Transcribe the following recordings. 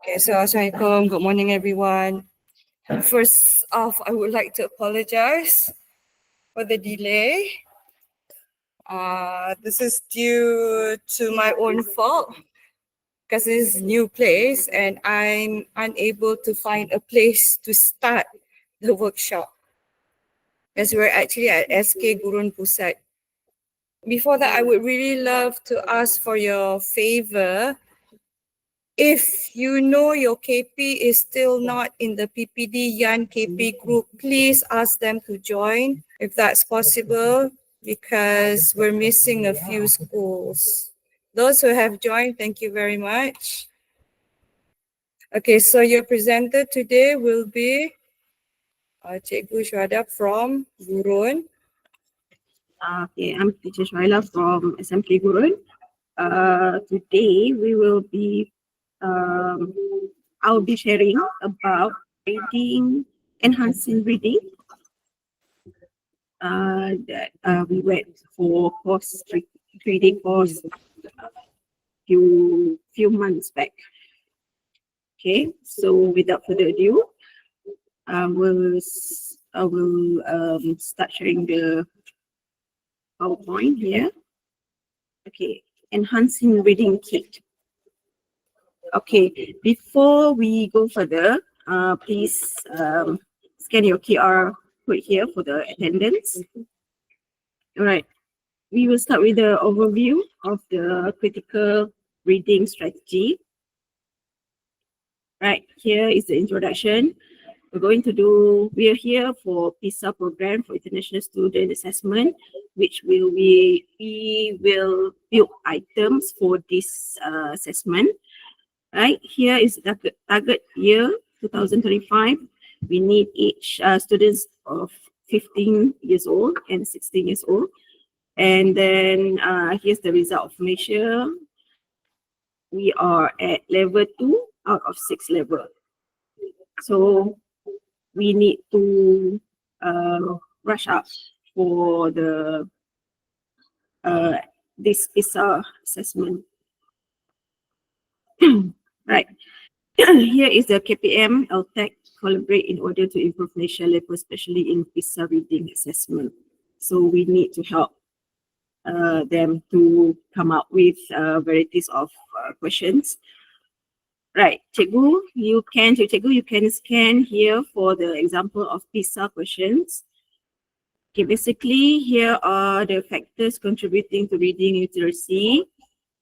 Okay, so Assalamualaikum, good morning everyone. First off, I would like to apologize for the delay. This is due to my own fault because this is a new place and I'm unable to find a place to start the workshop as we're actually at SK Gurun Pusat. Before that, I would really love to ask for your favor. If you know your KP is still not in the PPD Yan KP group, please ask them to join if that's possible because we're missing a few schools. Those who have joined, thank you very much. Okay, so your presenter today will be Cikgu Syuhaila from Gurun. Okay, I'm teacher Syuhaila from SMK Gurun. Today we will be I'll be sharing about reading, enhancing reading. That we went for course reading course few months back. Okay, so without further ado, I will start sharing the PowerPoint here. Okay, enhancing reading kit. Okay, before we go further, please scan your QR code here for the attendance. All right, we will start with the overview of the critical reading strategy. Right, here is the introduction. We are here for PISA program for international student assessment, which we will build items for this assessment. Right, here is the target year 2025. We need each students of 15 years old and 16 years old. And then here's the result of measure. We are at level 2 out of 6 level. So we need to rush up for the this PISA assessment. Right. Here is the KPM LTEC collaborate in order to improve national level, especially in PISA reading assessment. So we need to help them to come up with varieties of questions. Right, Cikgu, you can scan here for the example of PISA questions. Okay, basically here are the factors contributing to reading literacy.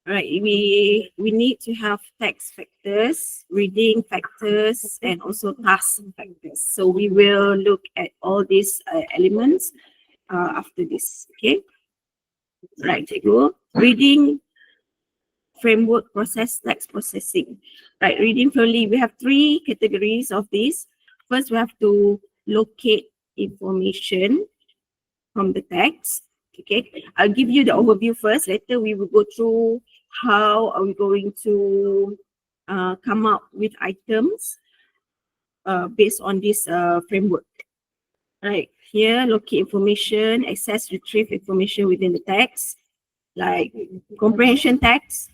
Right, we need to have text factors, reading factors, and also task factors. So we will look at all these elements after this. Okay, right, Cikgu. Reading framework process, text processing. Right, reading thoroughly. We have 3 categories of this. First, we have to locate information from the text. Okay, I'll give you the overview first. Later, we will go through how are we going to come up with items based on this framework. Right, here, locate information, access, retrieve information within the text, like comprehension text.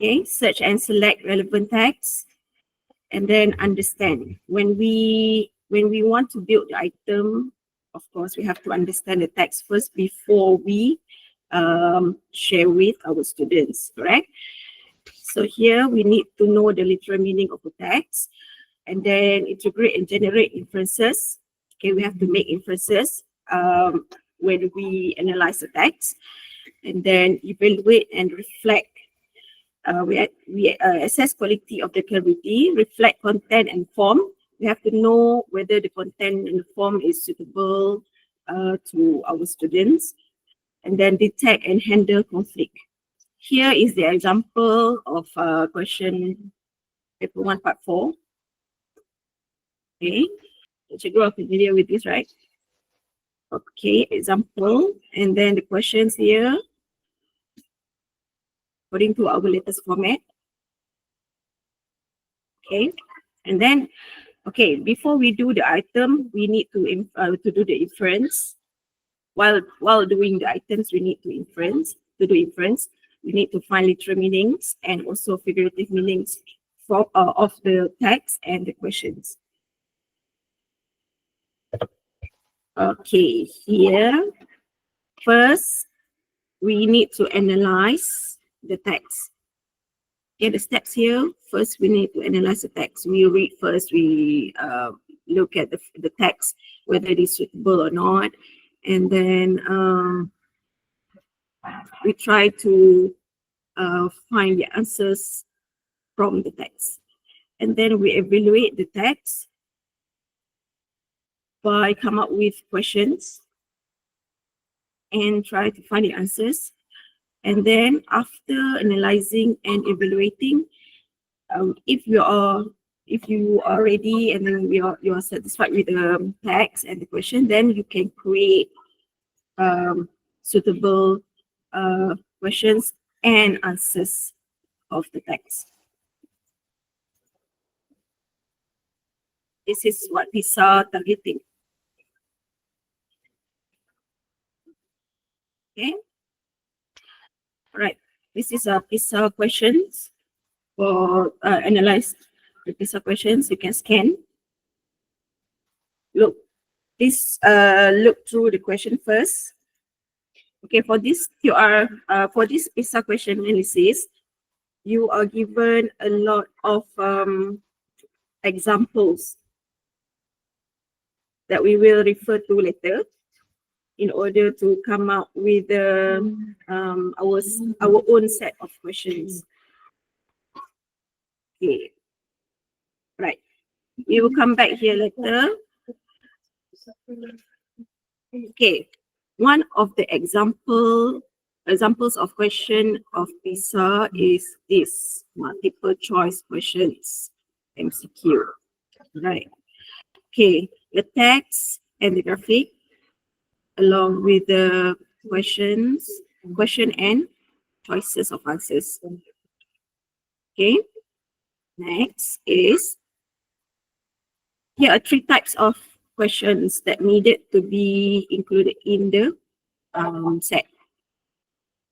Okay, search and select relevant text, and then understand. When we want to build the item, of course, we have to understand the text first before we share with our students, correct? So here we need to know the literal meaning of the text, and then integrate and generate inferences. Okay, we have to make inferences when we analyze the text, and then evaluate and reflect. We assess quality of the clarity, reflect content and form. We have to know whether the content and the form is suitable to our students, and then detect and handle conflict. Here is the example of question paper 1 part 4. Okay, you are familiar with this, right? Okay, example, and then the questions here according to our latest format. Okay, and then okay, before we do the item, we need to do the inference. While doing the items, we need to do inference. We need to find literal meanings and also figurative meanings of the text and the questions. Okay, here, first, we need to analyze the text. Okay, the steps here, first we need to analyze the text. We read first, we look at the text, whether it is suitable or not. And then we try to find the answers from the text. And then we evaluate the text by come up with questions and try to find the answers. And then after analyzing and evaluating, if you are ready and then you are satisfied with the text and the question, then you can create suitable questions and answers of the text. This is what PISA targeting. Okay. All right. This is a PISA questions. For analyze the PISA questions, you can scan. Look through the question first. Okay, for this for this PISA question analysis, you are given a lot of examples that we will refer to later in order to come up with our own set of questions. Okay, right. We will come back here later. Okay, one of the examples of question of PISA is this multiple choice questions, MCQ. Right. Okay, the text and the graphic along with the question and choices of answers. Okay. Next is, here are 3 types of questions that needed to be included in the set.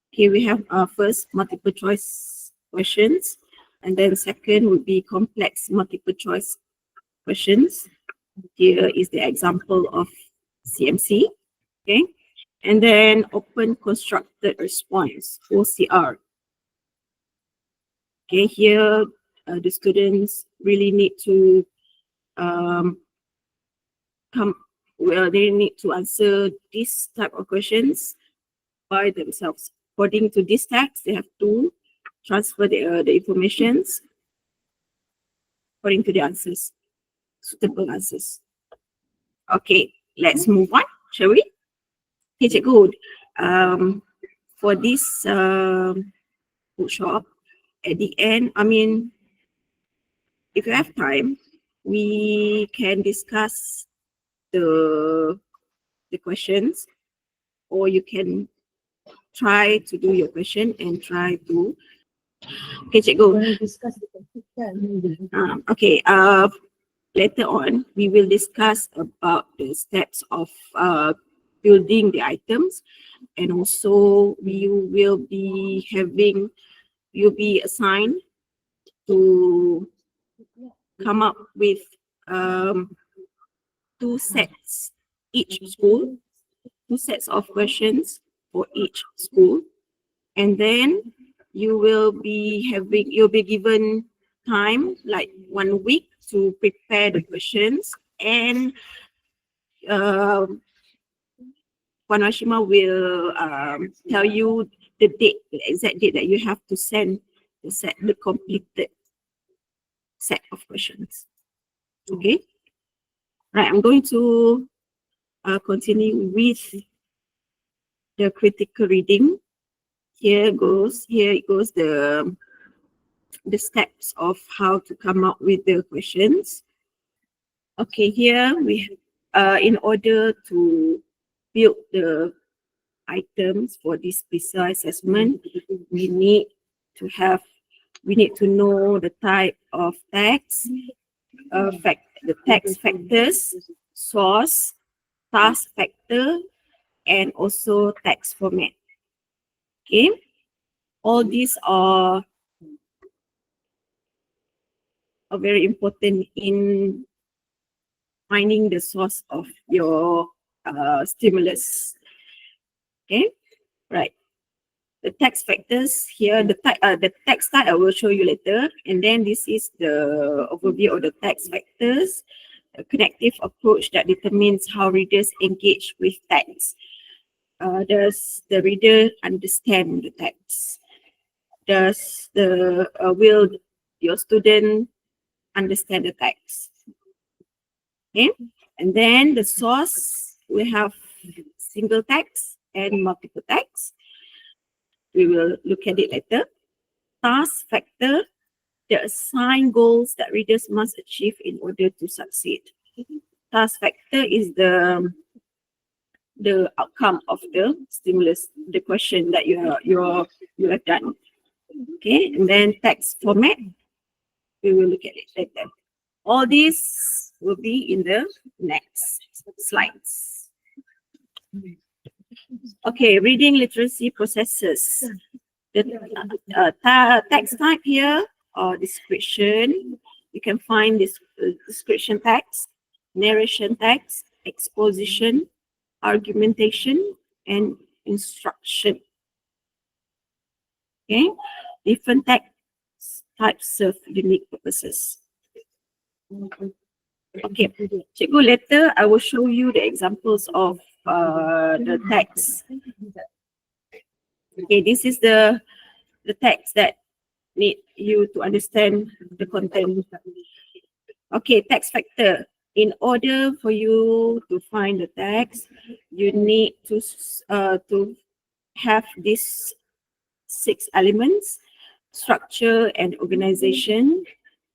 Here we have first multiple choice questions, and then second would be complex multiple choice questions. Here is the example of CMC, okay? And then open constructed response, OCR. Okay, here the students really need to they need to answer this type of questions by themselves. According to this text, they have to transfer the informations according to the answers, suitable answers. Okay, let's move on, shall we? Okay, cikgu. For this workshop, at the end, if you have time, we can discuss the questions, or you can try to do your question and try to. Okay, cikgu. Okay. Later on, we will discuss about the steps of building the items, and also you'll be assigned to come up with 2 sets each school, 2 sets of questions for each school, and then you'll be given time like 1 week to prepare the questions, and Panwashima will tell you the exact date that you have to send the completed set of questions. Okay. Right, I'm going to continue with the critical reading. Here it goes the steps of how to come up with the questions. Okay, here we in order to build the items for this PISA assessment, we need to know the type of text, the text factors, source, task factor, and also text format. Okay. All these are very important in finding the source of your stimulus. Okay, right. The text factors here, the text type I will show you later, and then this is the overview of the text factors, a connective approach that determines how readers engage with text. Does the reader understand the text? Does will your student understand the text? Okay, and then the source, we have single text and multiple text. We will look at it later. Task factor, the assigned goals that readers must achieve in order to succeed. Task factor is the outcome of the stimulus, the question that you have done. Okay, and then text format, we will look at it later. All these will be in the next slides. Okay, reading literacy processes. The text type here or description. You can find this description text, narration text, exposition, argumentation, and instruction. Okay, different text types serve unique purposes. Okay, Cikgu, later I will show you the examples of the text. Okay, this is the text that need you to understand the content. Okay, text factor. In order for you to find the text, you need to have these 6 elements: structure and organization,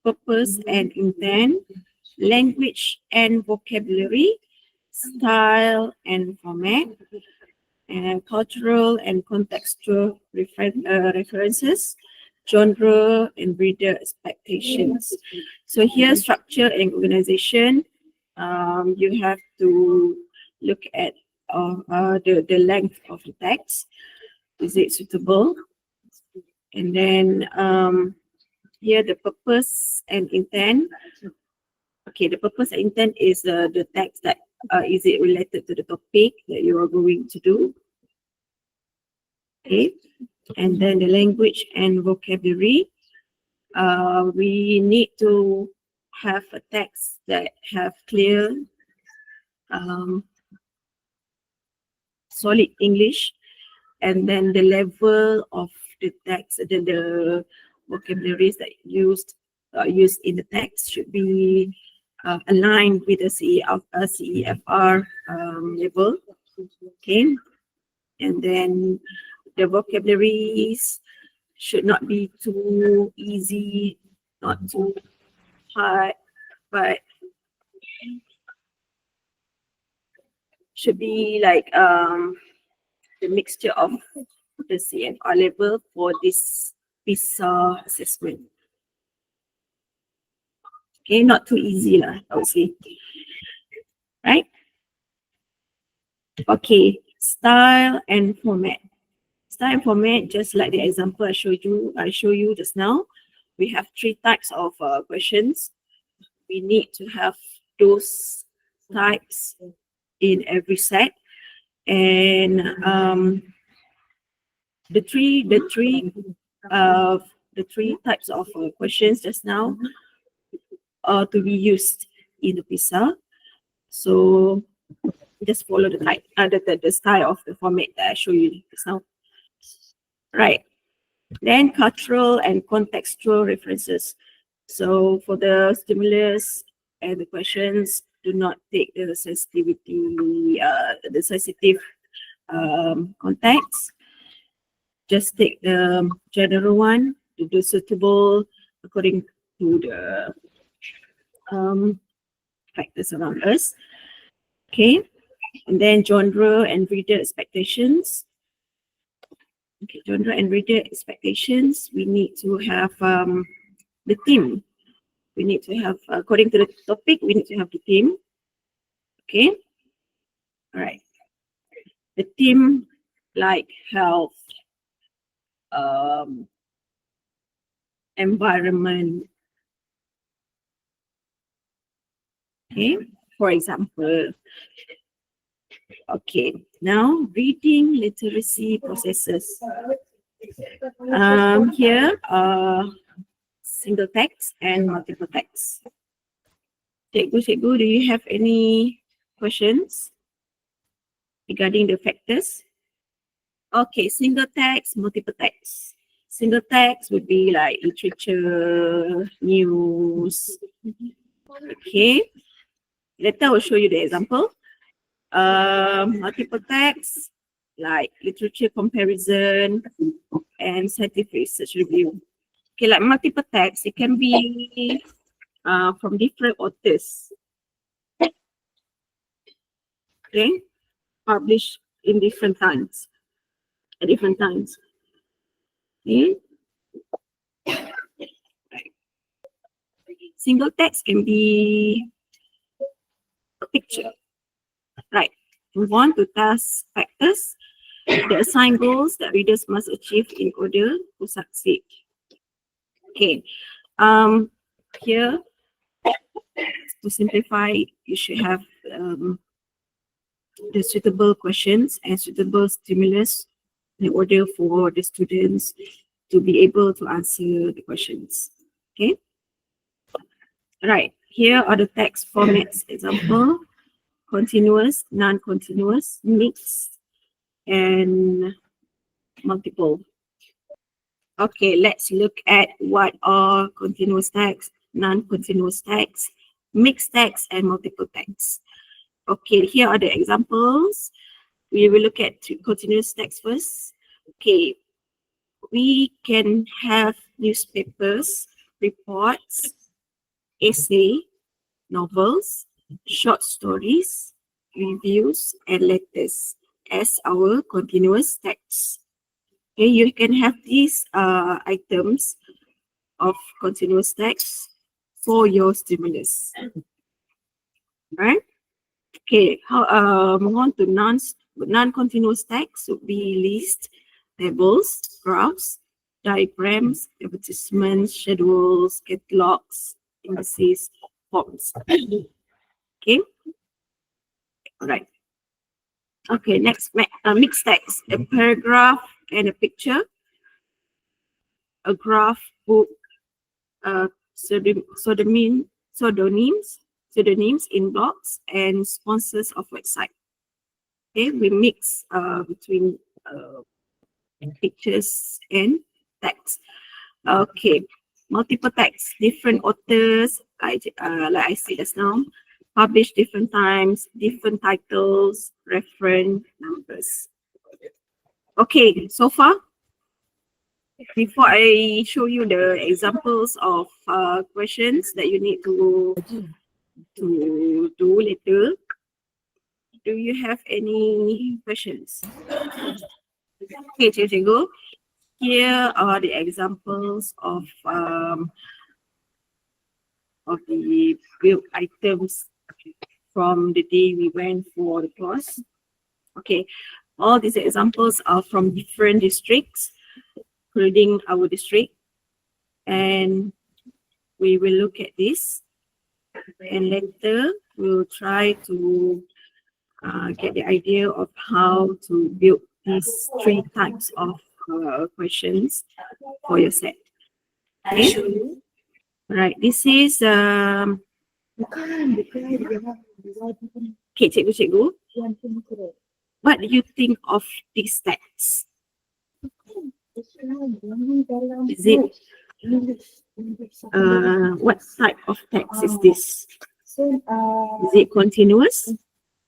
purpose and intent, language and vocabulary, style and format, and cultural and contextual references, genre and reader expectations. So here, structure and organization, you have to look at the length of the text. Is it suitable? And then here, the purpose and intent. Okay, the purpose and intent is the text that is it related to the topic that you are going to do. Okay, and then the language and vocabulary. We need to have a text that have clear, solid English, and then the level of the text, the vocabularies that used in the text should be aligned with the CEFR level. Okay, and then the vocabularies should not be too easy, not too hard, but should be like the mixture of the CFR level for this PISA assessment. Okay, not too easy lah, I would say. Right? Okay, style and format. Style and format, just like the example I showed you just now, we have 3 types of questions. We need to have those types in every set, and the three types of questions just now are to be used in the PISA. So just follow the type, the style of the format that I show you just now. Right. Then cultural and contextual references. So for the stimulus and the questions, do not take the sensitivity, the sensitive context. Just take the general one to do suitable according to the factors around us. Okay, and then genre and reader expectations. Okay, genre and reader expectations. We need to have the theme. We need to have, according to the topic, we need to have the theme. Okay, all right. The theme like health, environment. Okay, for example. Okay, now reading literacy processes. Here are single text and multiple text. Cikgu, do you have any questions regarding the factors? Okay, single text, multiple text. Single text would be like literature, news. Okay, later I will show you the example. Multiple text like literature comparison and scientific research review. Okay, like multiple text, it can be from different authors. Okay, published in different times, at different times. Okay. Single text can be a picture. Right. Move on to task factors. The assigned goals that readers must achieve in order to succeed. Okay. Here, to simplify, you should have the suitable questions and suitable stimulus in order for the students to be able to answer the questions. Okay. Right. Here are the text formats. Example: continuous, non-continuous, mixed, and multiple. Okay, let's look at what are continuous text, non-continuous text, mixed text, and multiple text. Okay, here are the examples. We will look at continuous text first. Okay, we can have newspapers, reports, essay, novels, short stories, reviews, and letters as our continuous text. Okay, you can have these items of continuous text for your stimulus. Right? Okay, move on to non-continuous text would be list, tables, graphs, diagrams, advertisements, schedules, catalogs, indices, forms. Okay. All right. Okay, next, mixed text, a paragraph and a picture, a graph, book, pseudonyms in blogs, and sponsors of website. Okay, we mix between pictures and text. Okay, multiple text, different authors, like I said just now, published different times, different titles, reference numbers. Okay, so far, before I show you the examples of questions that you need to do later, do you have any questions? Okay, Cikgu. Here are the examples of the built items from the day we went for the class. Okay, all these examples are from different districts, including our district, and we will look at this, and later we'll try to get the idea of how to build these 3 types of questions for your set. Okay. Right. This is okay, Cikgu. What do you think of these texts? Is it what type of text is this? Is it continuous,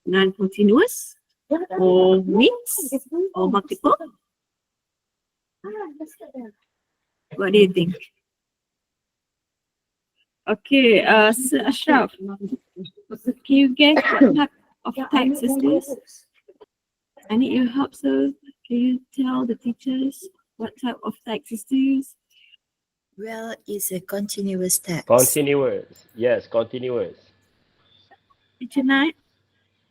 non-continuous, or mixed, or multiple? What do you think? Okay, Sir Ashraf, can you guess what type of text is this? I need your help, sir. Can you tell the teachers what type of text is this? Well, it's a continuous text. Continuous. Yes, continuous. Teacher Night,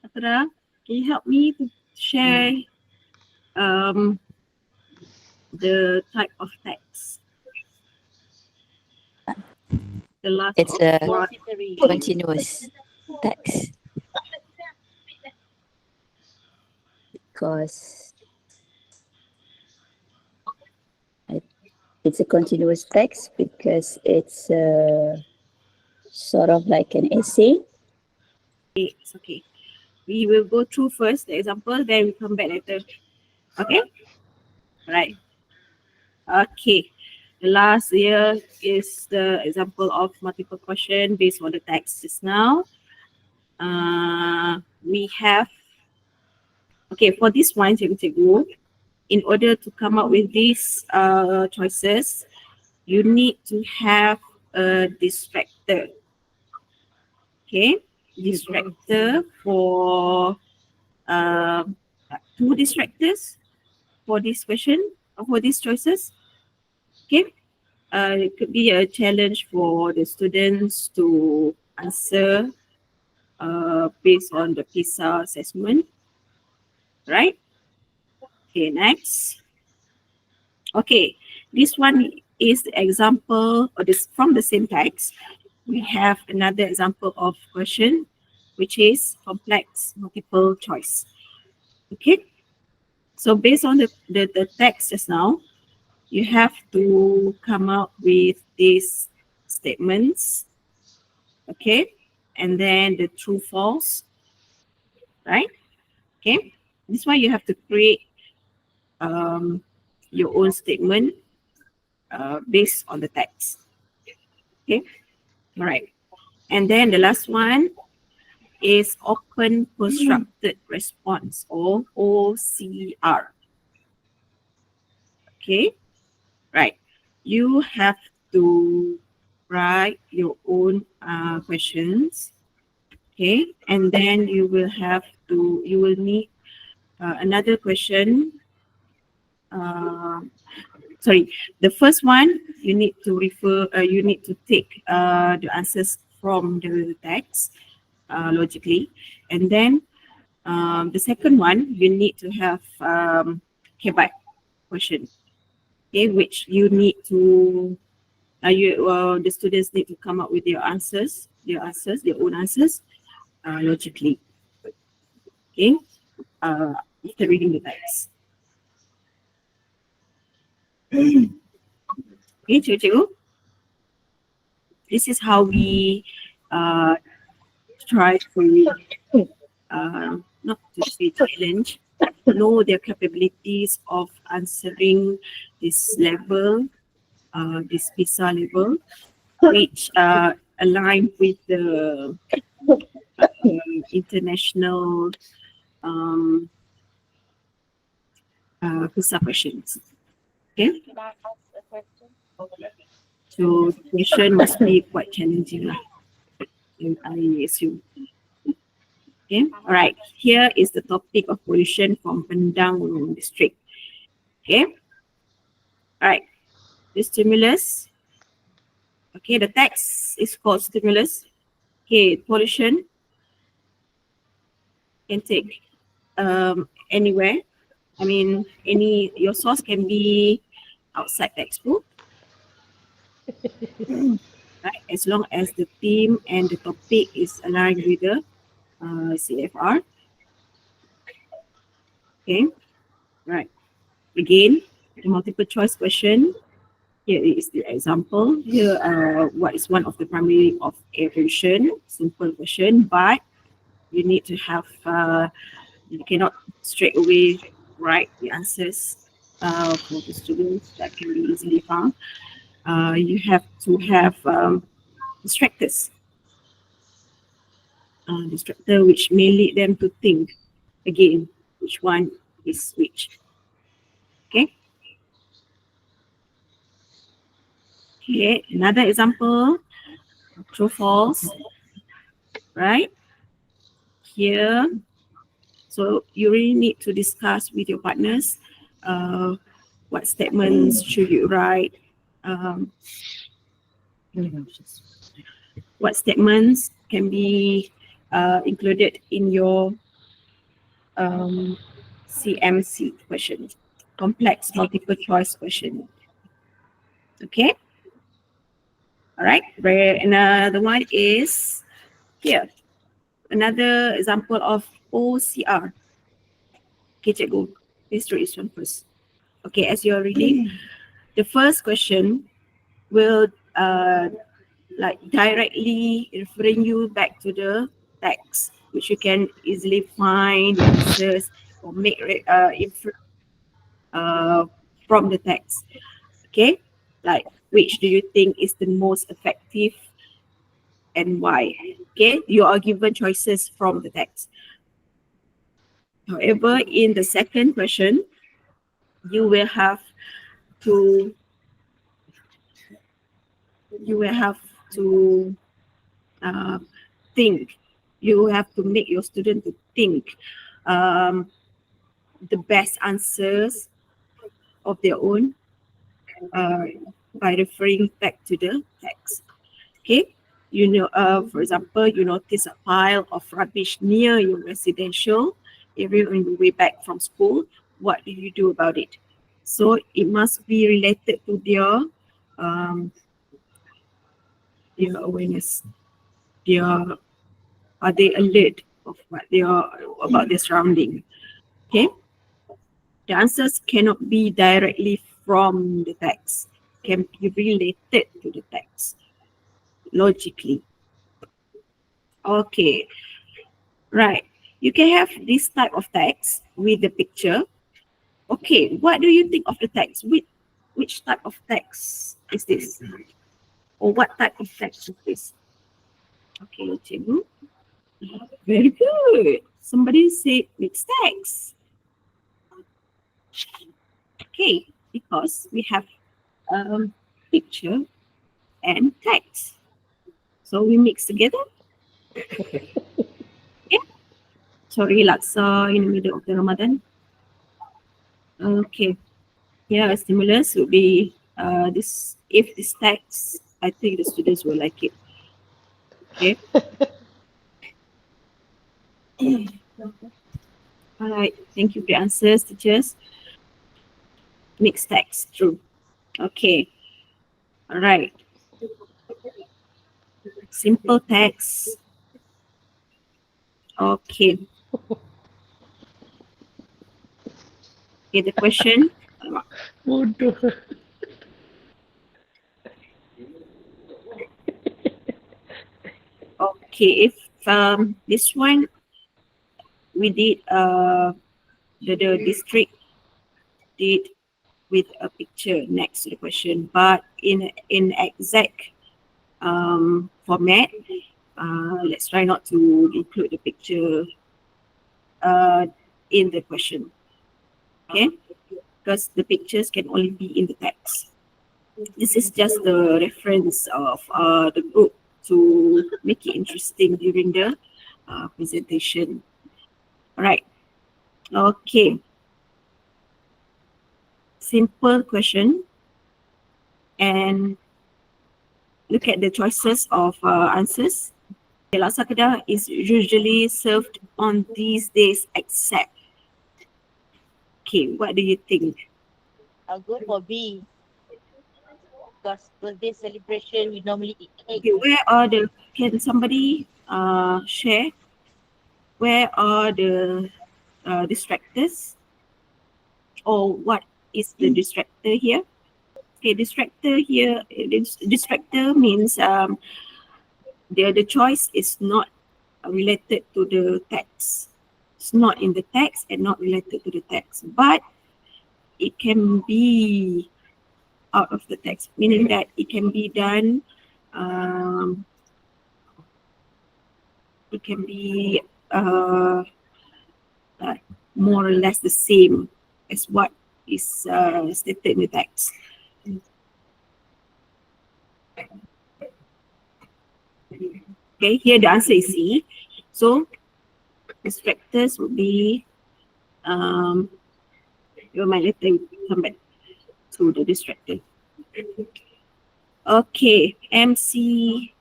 Atara, can you help me to share the type of text. The last It's a one. continuous text. Because it's a continuous text because it's sort of like an essay. It's okay. We will go through first the example, then we come back later. Okay? Right. Okay. The last here is the example of multiple question based on the text just now. We have, okay, for this one, cikgu, in order to come up with these choices, you need to have a distractor. Okay, distractor for two distractors for this question, for these choices. Okay, it could be a challenge for the students to answer based on the PISA assessment, right? Okay, next. Okay, this one is the example, or this from the same text. We have another example of question, which is complex multiple choice. Okay, so based on the text just now, you have to come up with these statements, okay, and then the true false, right? Okay, this one you have to create your own statement based on the text. Okay, all right. And then the last one is open constructed response, or OCR. Okay, right. You have to write your own questions. Okay, and then you will need another question. Sorry, the first one you need to take the answers from the text logically, and then the second one you need to have KBAT question, okay, which you need to the students need to come up with their own answers logically, okay, after reading the text. Okay, cikgu, this is how we try to not to say challenge, know their capabilities of answering this level, this PISA level, which align with the international PISA questions. Okay. Can I ask a question? So the question must be quite challenging, I assume. Okay. All right. Here is the topic of pollution from Pendang district. Okay. All right. The stimulus. Okay. The text is called stimulus. Okay. Pollution can take anywhere. I mean, your source can be outside textbook. Right, as long as the theme and the topic is aligned with the CFR. Okay, right. Again, the multiple choice question. Here is the example. Here, what is one of the primary of aviation? Simple question, but you need to have. You cannot straight away write the answers for the students that can be easily found. You have to have distractors. Distractor which may lead them to think again which one is which. Okay. Okay, another example, true false, right? Here, so you really need to discuss with your partners what statements should you write, what statements can be included in your CMC question. complex multiple choice question. Okay. All right. Another one is here. Another example of OCR. Okay, cikgu. Let's read this one first. Okay, as you're reading, the first question will like directly referring you back to the text, which you can easily find the answers or make inference from the text. Okay, like which do you think is the most effective and why? Okay, you are given choices from the text. However, in the second question, you will have to think. You have to make your student to think the best answers of their own by referring back to the text. Okay, you know, for example, you notice a pile of rubbish near your residential area on your way back from school. What do you do about it? So it must be related to their awareness. Are they alert of what they are about their surrounding? Okay. The answers cannot be directly from the text. Can be related to the text logically. Okay. Right. You can have this type of text with the picture. Okay, what do you think of the text? Which type of text is this? Or what type of text is this? Okay, cikgu. Very good. Somebody said mixed text. Okay, because we have picture and text. So we mix together. Yeah. Sorry, laksa in the middle of the Ramadan. Okay. Yeah, stimulus would be this. If this text, I think the students will like it. Okay. All right. Thank you for the answers, teachers. Mixed text, true. Okay. All right. Simple text. Okay. Okay, the question. Bodoh. Okay, if this one we did the district did with a picture next to the question, but in exact format, let's try not to include the picture in the question. Okay, because the pictures can only be in the text. This is just the reference of the group to make it interesting during the presentation. All right. Okay. Simple question. And look at the choices of answers. The laksa kedah is usually served on these days except. Okay, what do you think? I'll go for B. Because birthday celebration, we normally eat cake. Okay, where are the, can somebody share? Where are the distractors? Or what is the distractor here? Okay, distractor here, distractor means the choice is not related to the text. It's not in the text and not related to the text, but it can be out of the text, meaning that it can be done, it can be more or less the same as what is stated in the text. Okay, here the answer is C. So distractors would be you might later come back to the distractor. Okay, CMC.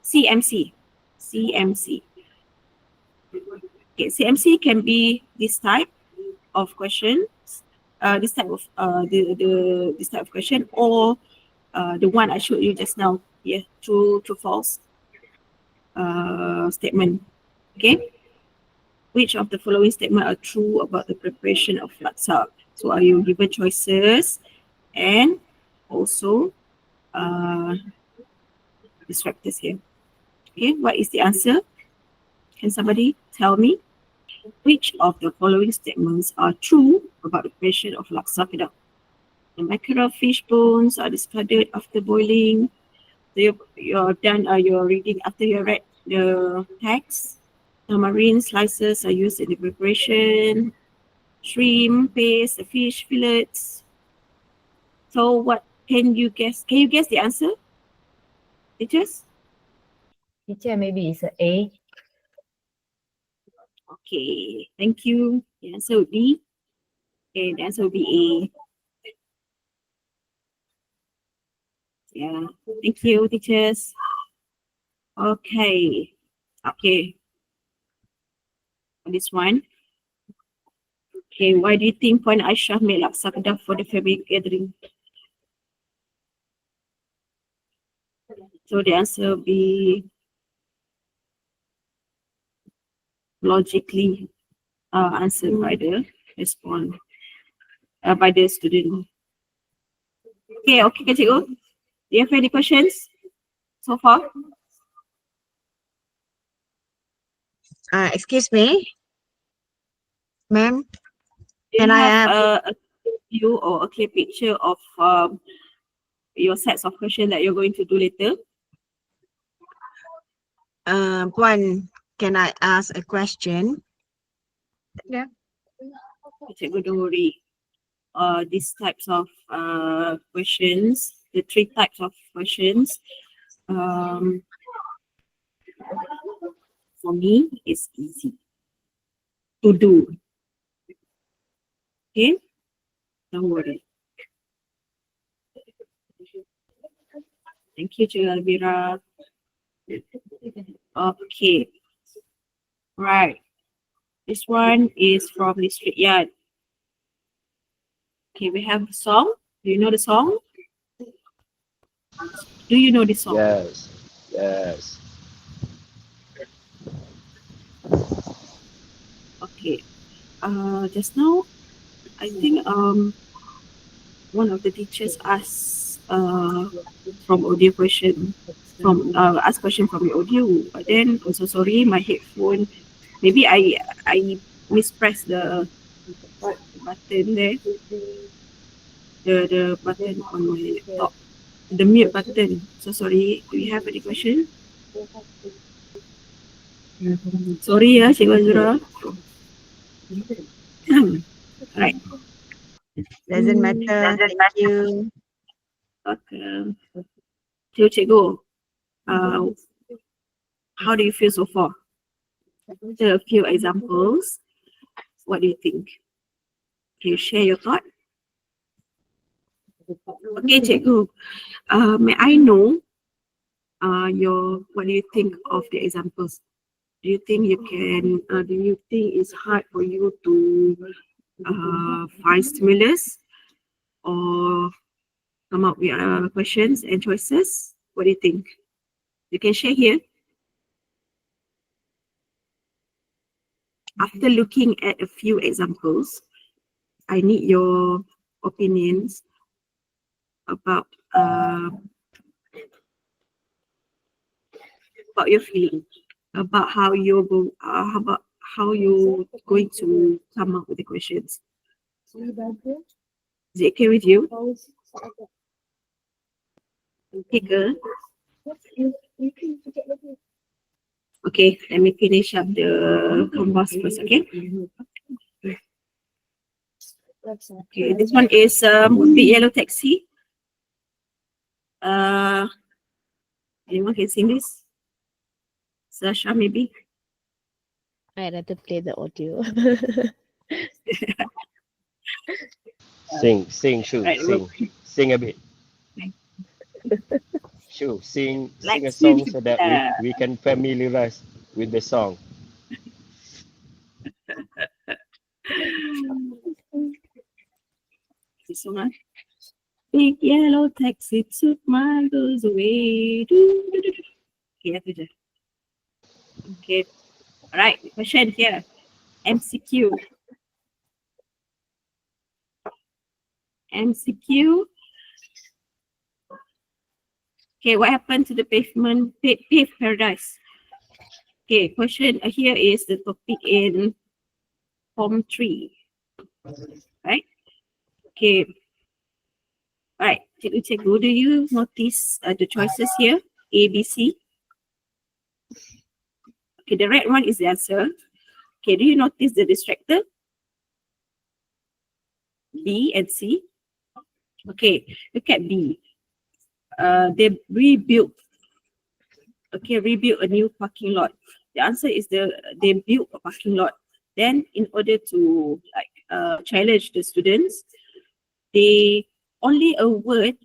Okay, CMC can be this type of questions. this type of this type of question, or the one I showed you just now. Yeah, true, false statement. Okay. Which of the following statement are true about the preparation of laksa? So are you given choices and also distractors here? Okay, what is the answer? Can somebody tell me? Which of the following statements are true about the preparation of laksa kedap? The mackerel fish bones are discarded after boiling. So you're done, you're reading after you read the text. Tamarind slices are used in the preparation. Shrimp paste, the fish fillets. So what can you guess? Can you guess the answer? Teachers? Teacher, maybe it's A. Okay, thank you. The answer would be A. The answer would be A. Yeah, thank you, teachers. Okay, this one. Okay, why do you think Puan Aisyah made laksa kedaf for the family gathering? So the answer will be logically answered by the response by the student. Okay, cikgu. Do you have any questions so far? Excuse me, ma'am. Do you Can I have a view or a clear picture of your sets of questions that you're going to do later? Puan, can I ask a question? Cikgu, don't worry. These types of questions, the three types of questions, for me, it's easy to do. Okay, don't worry. Thank you, Cikgu Alvira. Okay, right. This one is from the street yard. Okay, we have a song. Do you know the song? Do you know the song? Yes. Yes. Okay. Just now, I think one of the teachers asked from audio question, asked question from the audio, but then I'm so sorry, my headphone, maybe I mispressed the button there, the button on my laptop, the mute button. So sorry. Do you have any question? Sorry ya, Cikgu Azura. Right. Doesn't matter. Thank you. Okay. Cikgu, how do you feel so far? After a few examples, what do you think? Can you share your thought? Okay, Cikgu. May I know what do you think of the examples? Do you think you can, do you think it's hard for you to find stimulus or come up with questions and choices? What do you think? You can share here. After looking at a few examples, I need your opinions about your feeling, about how you're going to come up with the questions. Is it okay with you? Okay, girl. Okay, let me finish up the canvas first, okay? Okay, this one is the yellow taxi. Anyone can sing this? Sasha, maybe? I'd rather play the audio. Sing, Shu, Right, sing a bit. Shu, sing a Let's song see. so that we can familiarize with the song. This one. Big yellow taxi took my girls away. Do, do, do, do. Okay, apa je? Okay. Alright, question here. MCQ. MCQ. Okay, what happened to the paved paradise? Okay, question here is the topic in Form 3. Right? Okay. Alright, cikgu, do you notice the choices here? A, B, C? Okay, the red one is the answer. Okay, do you notice the distractor? B and C. Okay, look at B. They rebuilt a new parking lot. The answer is they built a parking lot. Then in order to challenge the students, only a word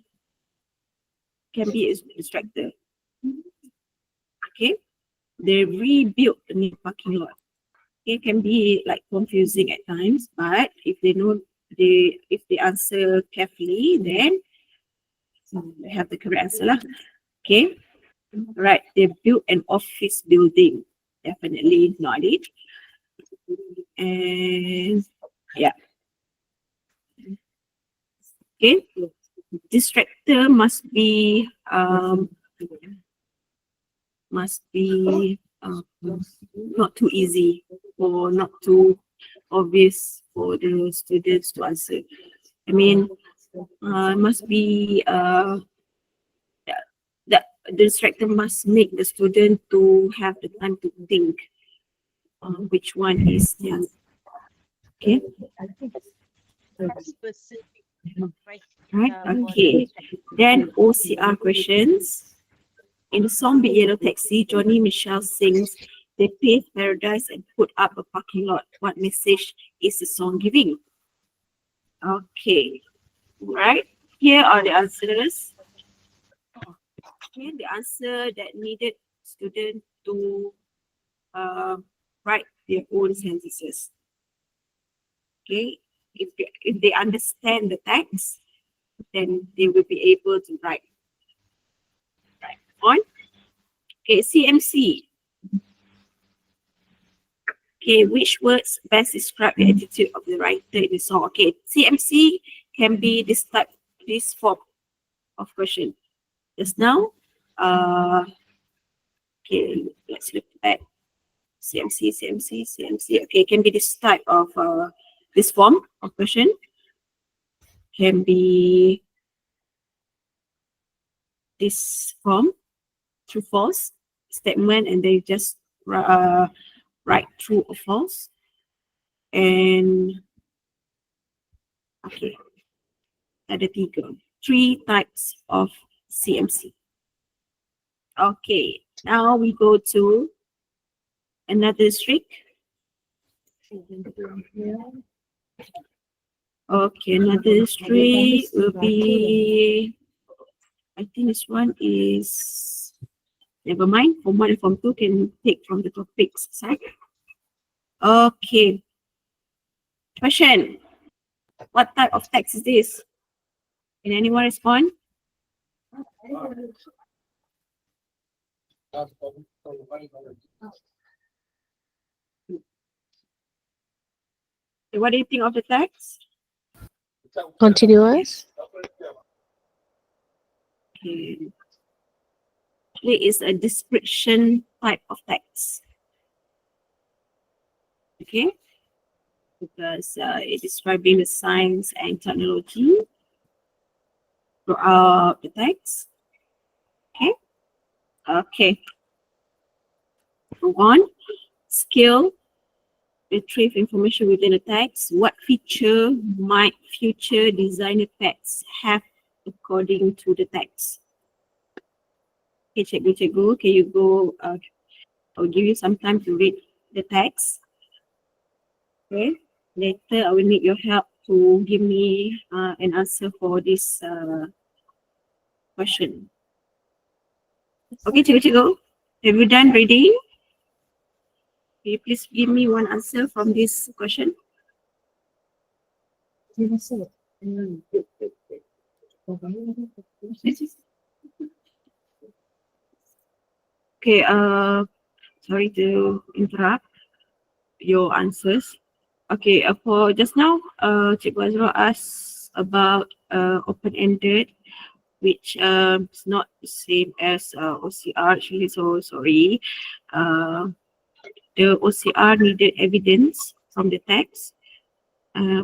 can be a distractor. Okay, they rebuilt a new parking lot. It can be like confusing at times, but if they answer carefully, then they have the correct answer lah. Okay, right. They built an office building. Definitely not it. And yeah. Okay, distractor must be not too easy or not too obvious for the students to answer. I mean, must be the distractor must make the student to have the time to think which one is the answer. Okay. Specific. Right. Okay. Then OCR questions. In the song Big Yellow Taxi, Johnny Mitchell sings, "They paved paradise and put up a parking lot." What message is the song giving? Okay. Right. Here are the answers. Okay. The answer that needed student to write their own sentences. Okay. If they understand the text, then they will be able to write. Right. On. Okay, CMC. Okay, which words best describe the attitude of the writer in the song? Okay, CMC can be this form of question. Just now, okay, let's look at CMC. Okay, can be this type of this form of question. Can be this form, true, false statement, and they just write true or false. And okay, ada three types of CMC. Okay, now we go to another streak. Okay, another streak will be, I think this one is, never mind, Form 1 and Form 2 can take from the topics side. Okay. Question. What type of text is this? Can anyone respond? What do you think of the text? Continuous. Okay. It is a description type of text. Okay. Because it's describing the science and technology throughout the text. Okay. Okay. Move on. Skill. Retrieve information within the text. What feature might future designer texts have according to the text? Okay, cikgu, can you go, I'll give you some time to read the text. Okay, later I will need your help to give me an answer for this question. Okay, cikgu, have you done reading? Can you please give me one answer from this question? Okay, sorry to interrupt your answers. Okay, for just now, Cikgu Azra asked about open-ended, which is not the same as OCR. Actually, so sorry. The OCR needed evidence from the text,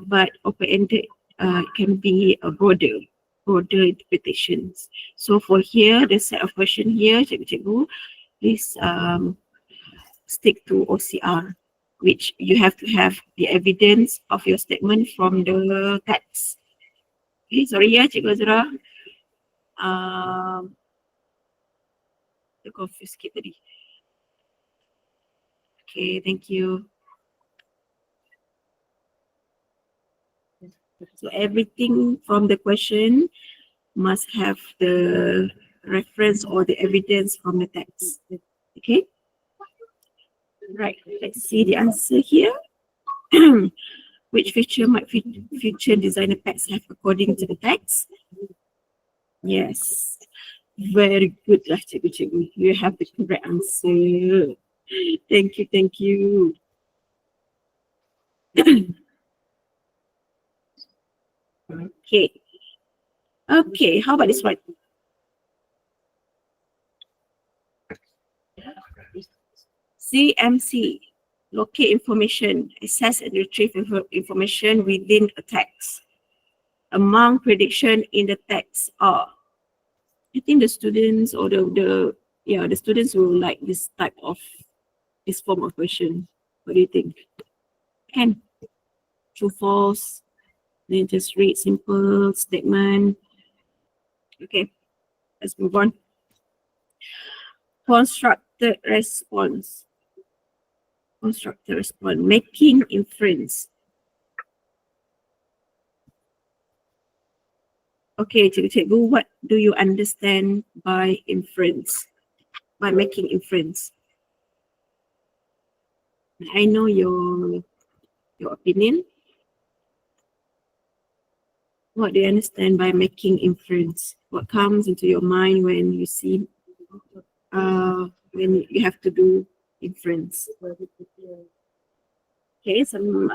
but open-ended can be a broader interpretations. So for here, the set of question here, Cikgu, please stick to OCR, which you have to have the evidence of your statement from the text. Okay, sorry ya, Cikgu Azra. Confused sikit tadi. Okay, thank you. So everything from the question must have the reference or the evidence from the text. Okay. Right. Let's see the answer here. Which feature might future designer packs have according to the text? Yes. Very good lah, Cikgu. You have the correct answer. Thank you, thank you. Okay. Okay, how about this one? CMC, locate information, access and retrieve information within a text. Among prediction in the text are, I think the students or the students will like this form of question. What do you think? Can true, false, then just read simple statement. Okay, let's move on. Constructed response. Constructed response. Making inference. Okay, Cikgu, what do you understand by inference? By making inference? I know your opinion. What do you understand by making inference? What comes into your mind when you see, when you have to do inference? Okay, some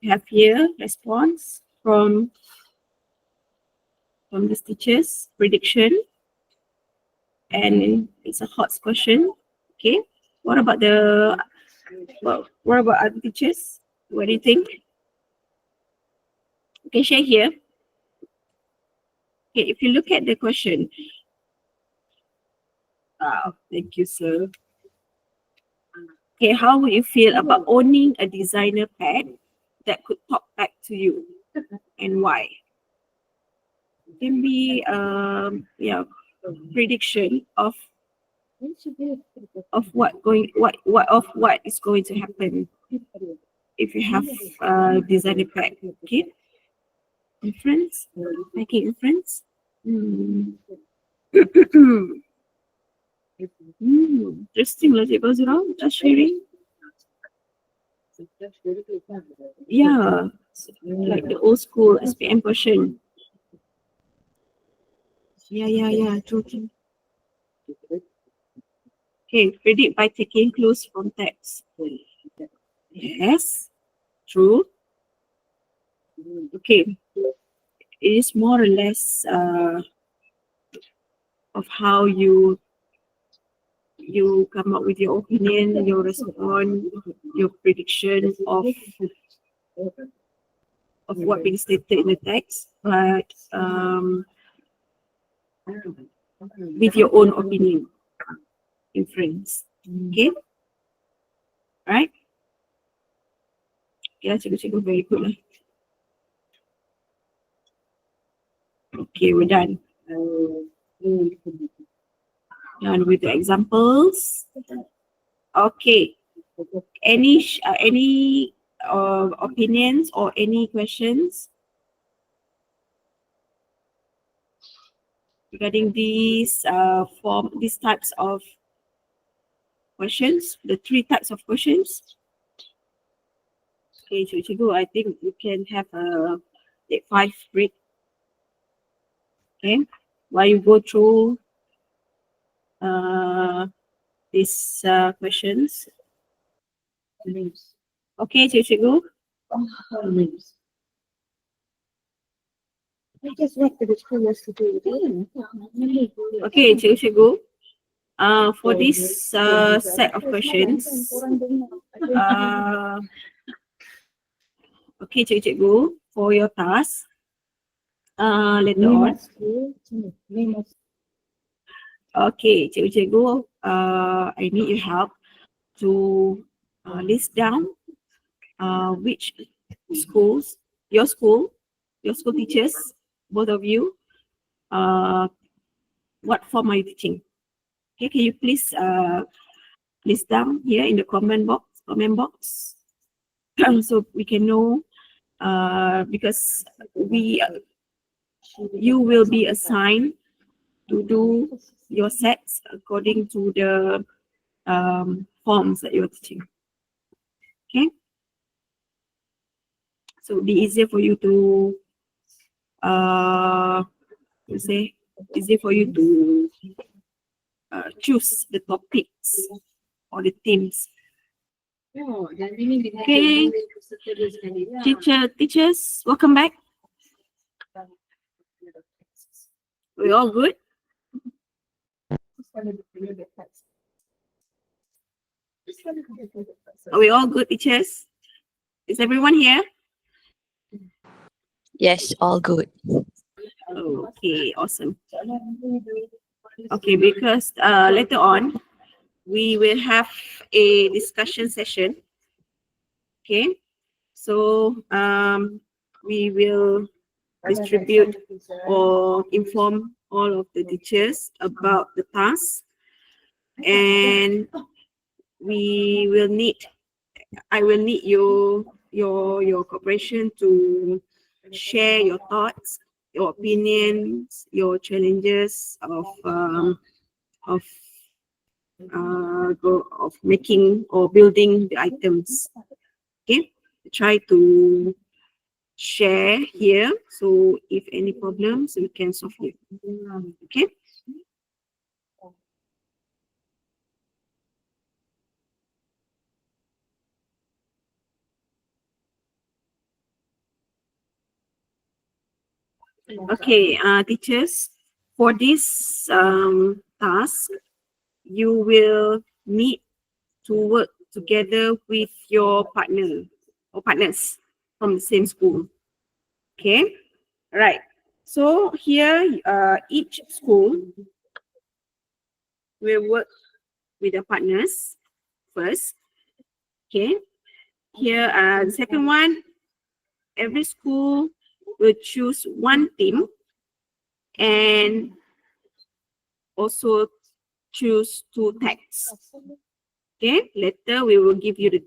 we have here response from the teachers, prediction, and it's a hot question. Okay, what about what about other teachers? What do you think? Okay, share here. Okay, if you look at the question, thank you, sir. Okay, how would you feel about owning a designer pad that could talk back to you, and why? It can be prediction of what is going to happen if you have a designer pad. Okay, inference, making inference. Interesting, lah, Cikgu Azra, just sharing. Yeah, like the old school SPM question. Yeah, true. Okay, predict by taking clues from text. Yes, true. Okay, it is more or less of how you come up with your opinion, your response, your prediction of what being stated in the text, but with your own opinion, inference. Okay, right? Yeah, cikgu very good lah. Okay, we're done. Done with the examples. Okay. Any opinions or any questions regarding these these types of questions, the 3 types of questions? Okay, Cikgu, I think you can have take 5 break. Okay, while you go through these questions. Okay, cikgu. Okay, cikgu. For this set of questions, okay, cikgu, for your task, later on. Okay, cikgu, I need your help to list down which schools, your school teachers, both of you, what form are you teaching? Okay, can you please list down here in the comment box, so we can know, because you will be assigned to do your sets according to the forms that you're teaching. Okay, so it'll be easier for you to choose the topics or the themes. Okay, teachers, welcome back. We all good? Are we all good, teachers? Is everyone here? Yes, all good. Okay, awesome. Okay, because later on we will have a discussion session. Okay, so we will distribute or inform all of the teachers about the task, and I will need your cooperation to share your thoughts, your opinions, your challenges of making or building the items. Okay, try to share here, so if any problems we can solve it. Okay. Okay, teachers, for this task, you will need to work together with your partner or partners from the same school. Okay, right. So here, each school will work with the partners first. Okay, here, the second one, every school will choose one team and also choose 2 tags. Okay, later we will give you the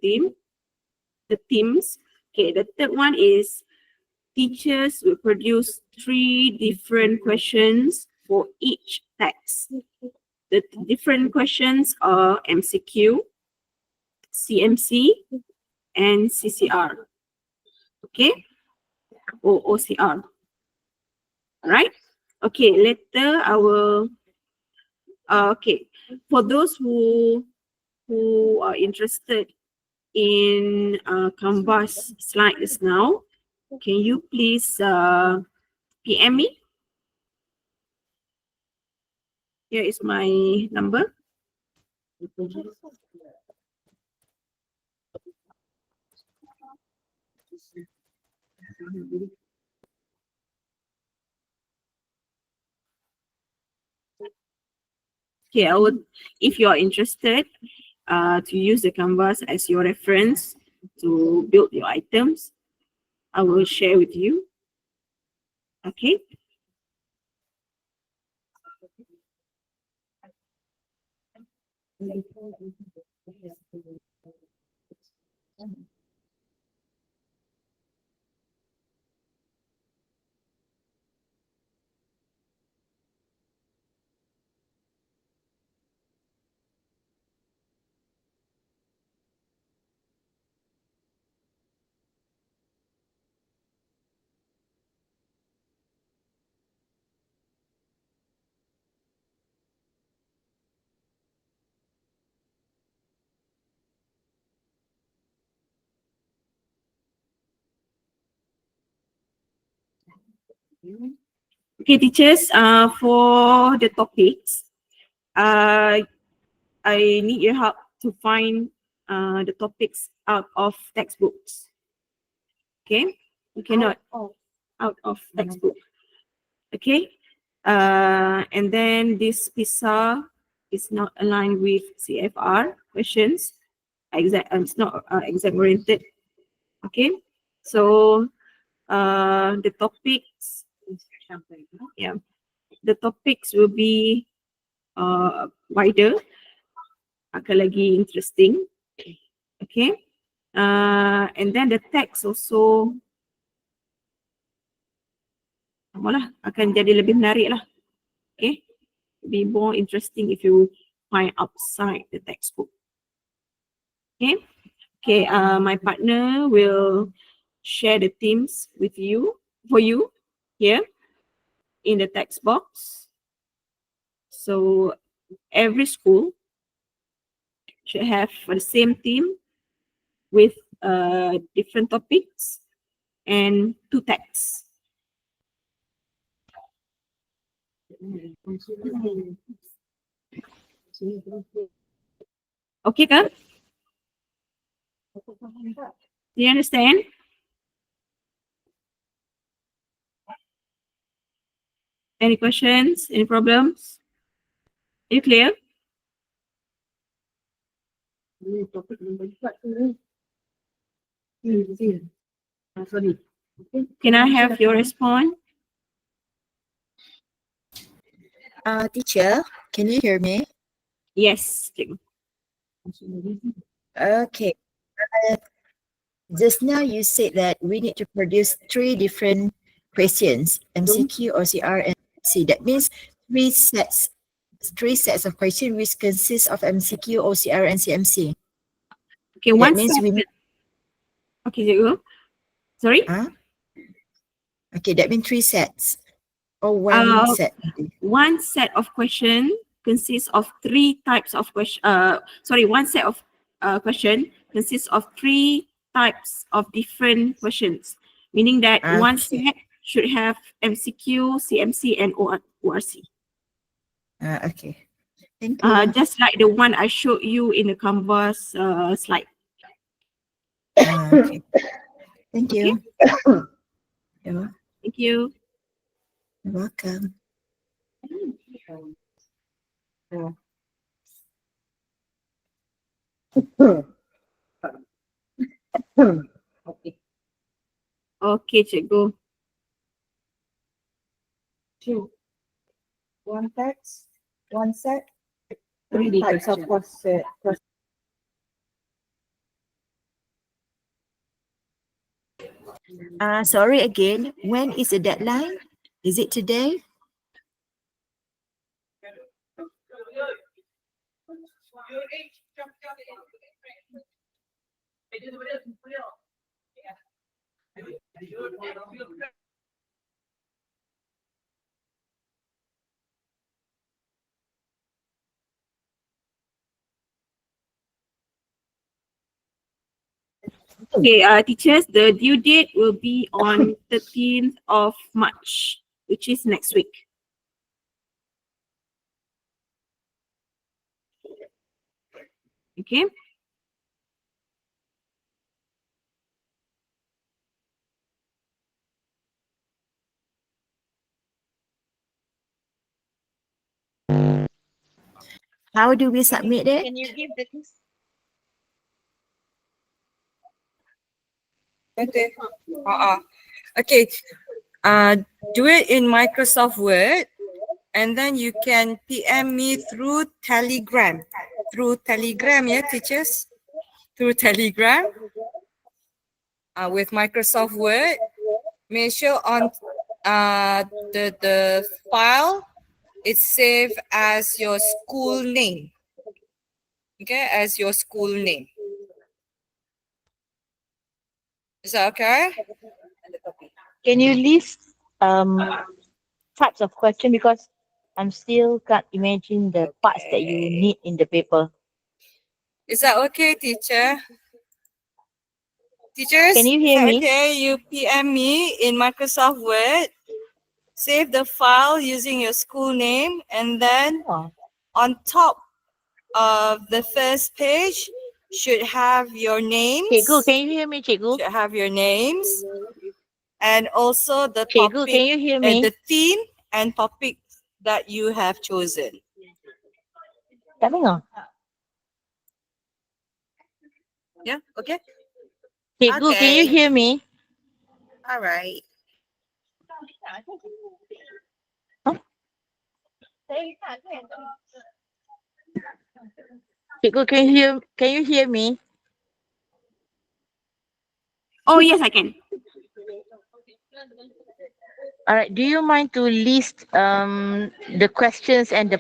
teams. Okay, the third one is teachers will produce 3 different questions for each text. The different questions are MCQ, CMC, and CCR. Okay, or OCR. Right? Okay, later I will. Okay, for those who are interested in Canvas slides now, can you please PM me? Here is my number. Okay, if you are interested to use the Canvas as your reference to build your items, I will share with you. Okay. Okay, teachers, for the topics, I need your help to find the topics out of textbooks. Okay, you cannot out of textbook. Okay, and then this PISA is not aligned with CFR questions. It's not exam oriented. Okay, so the topics, yeah, the topics will be wider, akan lagi interesting. Okay, and then the text also akan jadi lebih menarik lah. Okay, be more interesting if you find outside the textbook. Okay, okay. My partner will share the themes with you, for you, here in the text box. So every school should have the same theme with different topics and 2 texts. Okay, kan? Do you understand? Any questions? Any problems? Are you clear? Can I have your response? Teacher, can you hear me? Yes. Okay. Just now you said that we need to produce 3 different questions, MCQ, OCR, and MC. That means 3 sets of questions which consist of MCQ, OCR, and CMC. Okay, That one means set. we need, Okay, cikgu. Sorry? okay, that means 3 sets or one set. One set of question consists of 3 types of question. One set of question consists of 3 types of different questions. Meaning that one set should have MCQ, CMC, and ORC. Okay. Thank you. Just like the one I showed you in the Canvas slide. Okay. Thank you. Yeah, Thank you. you're welcome. Okay, cikgu. 2. 1 text, 1 set, 3 types of question. Sorry again. When is the deadline? Is it today? Okay, teachers, the due date will be on 13th of March, which is next week. Okay. How do we submit it? Can you give the things? Okay. Okay. Do it in Microsoft Word, and then you can PM me through Telegram. Through Telegram, yeah, teachers? Through Telegram. With Microsoft Word. Make sure on the file it's saved as your school name. Okay, as your school name. Is that okay? Can you list types of question, because I'm still can't imagine the parts that you need in the paper. Is that okay, teacher? Teachers, Can you hear is that me? okay? You PM me in Microsoft Word. Save the file using your school name, and then Oh. on top of the first page should have your names. Cikgu, can you hear me, Cikgu? Should have your names, and also the Cikgu, topic, can you hear me? the theme and topic that you have chosen. Tak dengar. Yeah. Okay. Cikgu, can you Okay. hear me? All right. Cikgu, can you hear me? Oh, yes, I can. All right. Do you mind to list the questions and the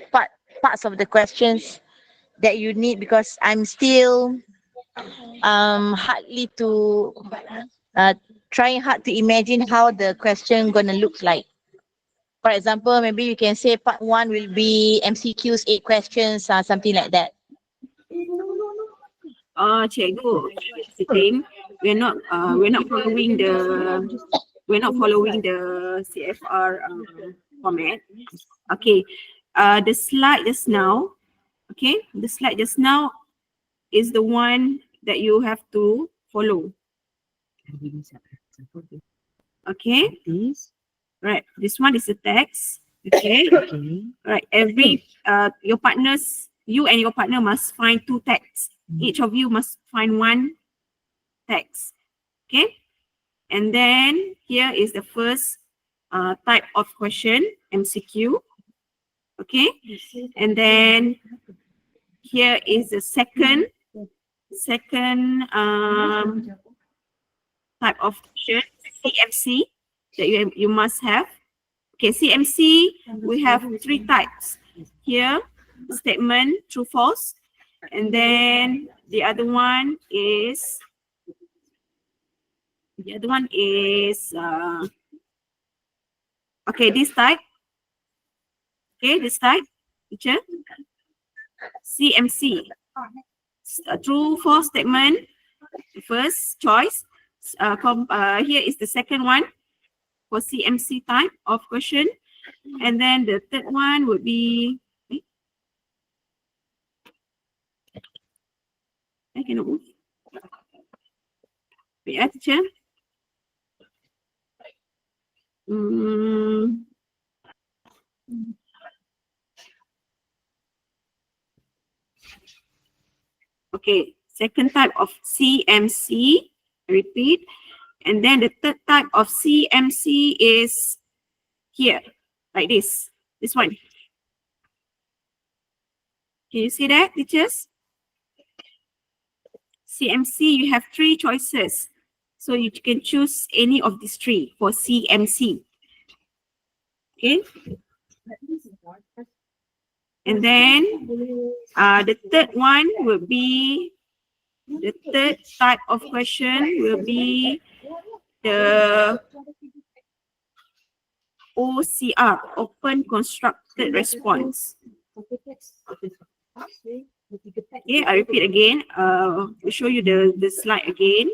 parts of the questions that you need, because I'm still hardly to trying hard to imagine how the question gonna look like. For example, maybe you can say part 1 will be MCQs, 8 questions, something like that. Cikgu, here's the thing. We're not following the CFR format. Okay. The slide just now. Okay. The slide just now is the one that you have to follow. Okay. Right. This one is the text. Okay. Right. Every your partners, you and your partner must find 2 texts. Each of you must find 1 text. Okay. And then here is the first type of question, MCQ. Okay. And then here is the second type of question, CMC, that you must have. Okay, CMC, we have 3 types. Here, statement, true, false. And then the other one is, okay, this type. Okay, this type, teacher. CMC, true, false statement, first choice. Here is the second one for CMC type of question. And then the third one would be, I cannot move. Wait, teacher. Okay, second type of CMC, repeat. And then the third type of CMC is here, like this one. Can you see that, teachers? CMC, you have 3 choices. So you can choose any of these 3 for CMC. Okay. And then the third one will be, the third type of question will be the OCR, open constructed response. Okay, I repeat again. I'll show you the slide again.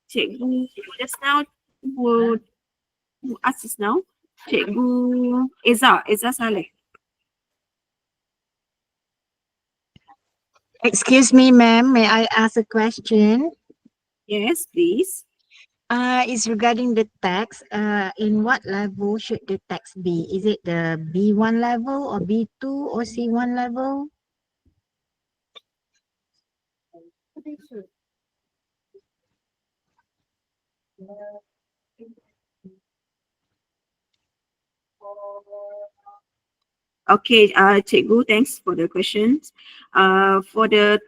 Cikgu just now, who asked us now? Cikgu Eza Saleh. Excuse me, ma'am. May I ask a question? Yes, please. It's regarding the text. In what level should the text be? Is it the B1 level or B2 or C1 level? Okay, Cikgu, thanks for the questions. For the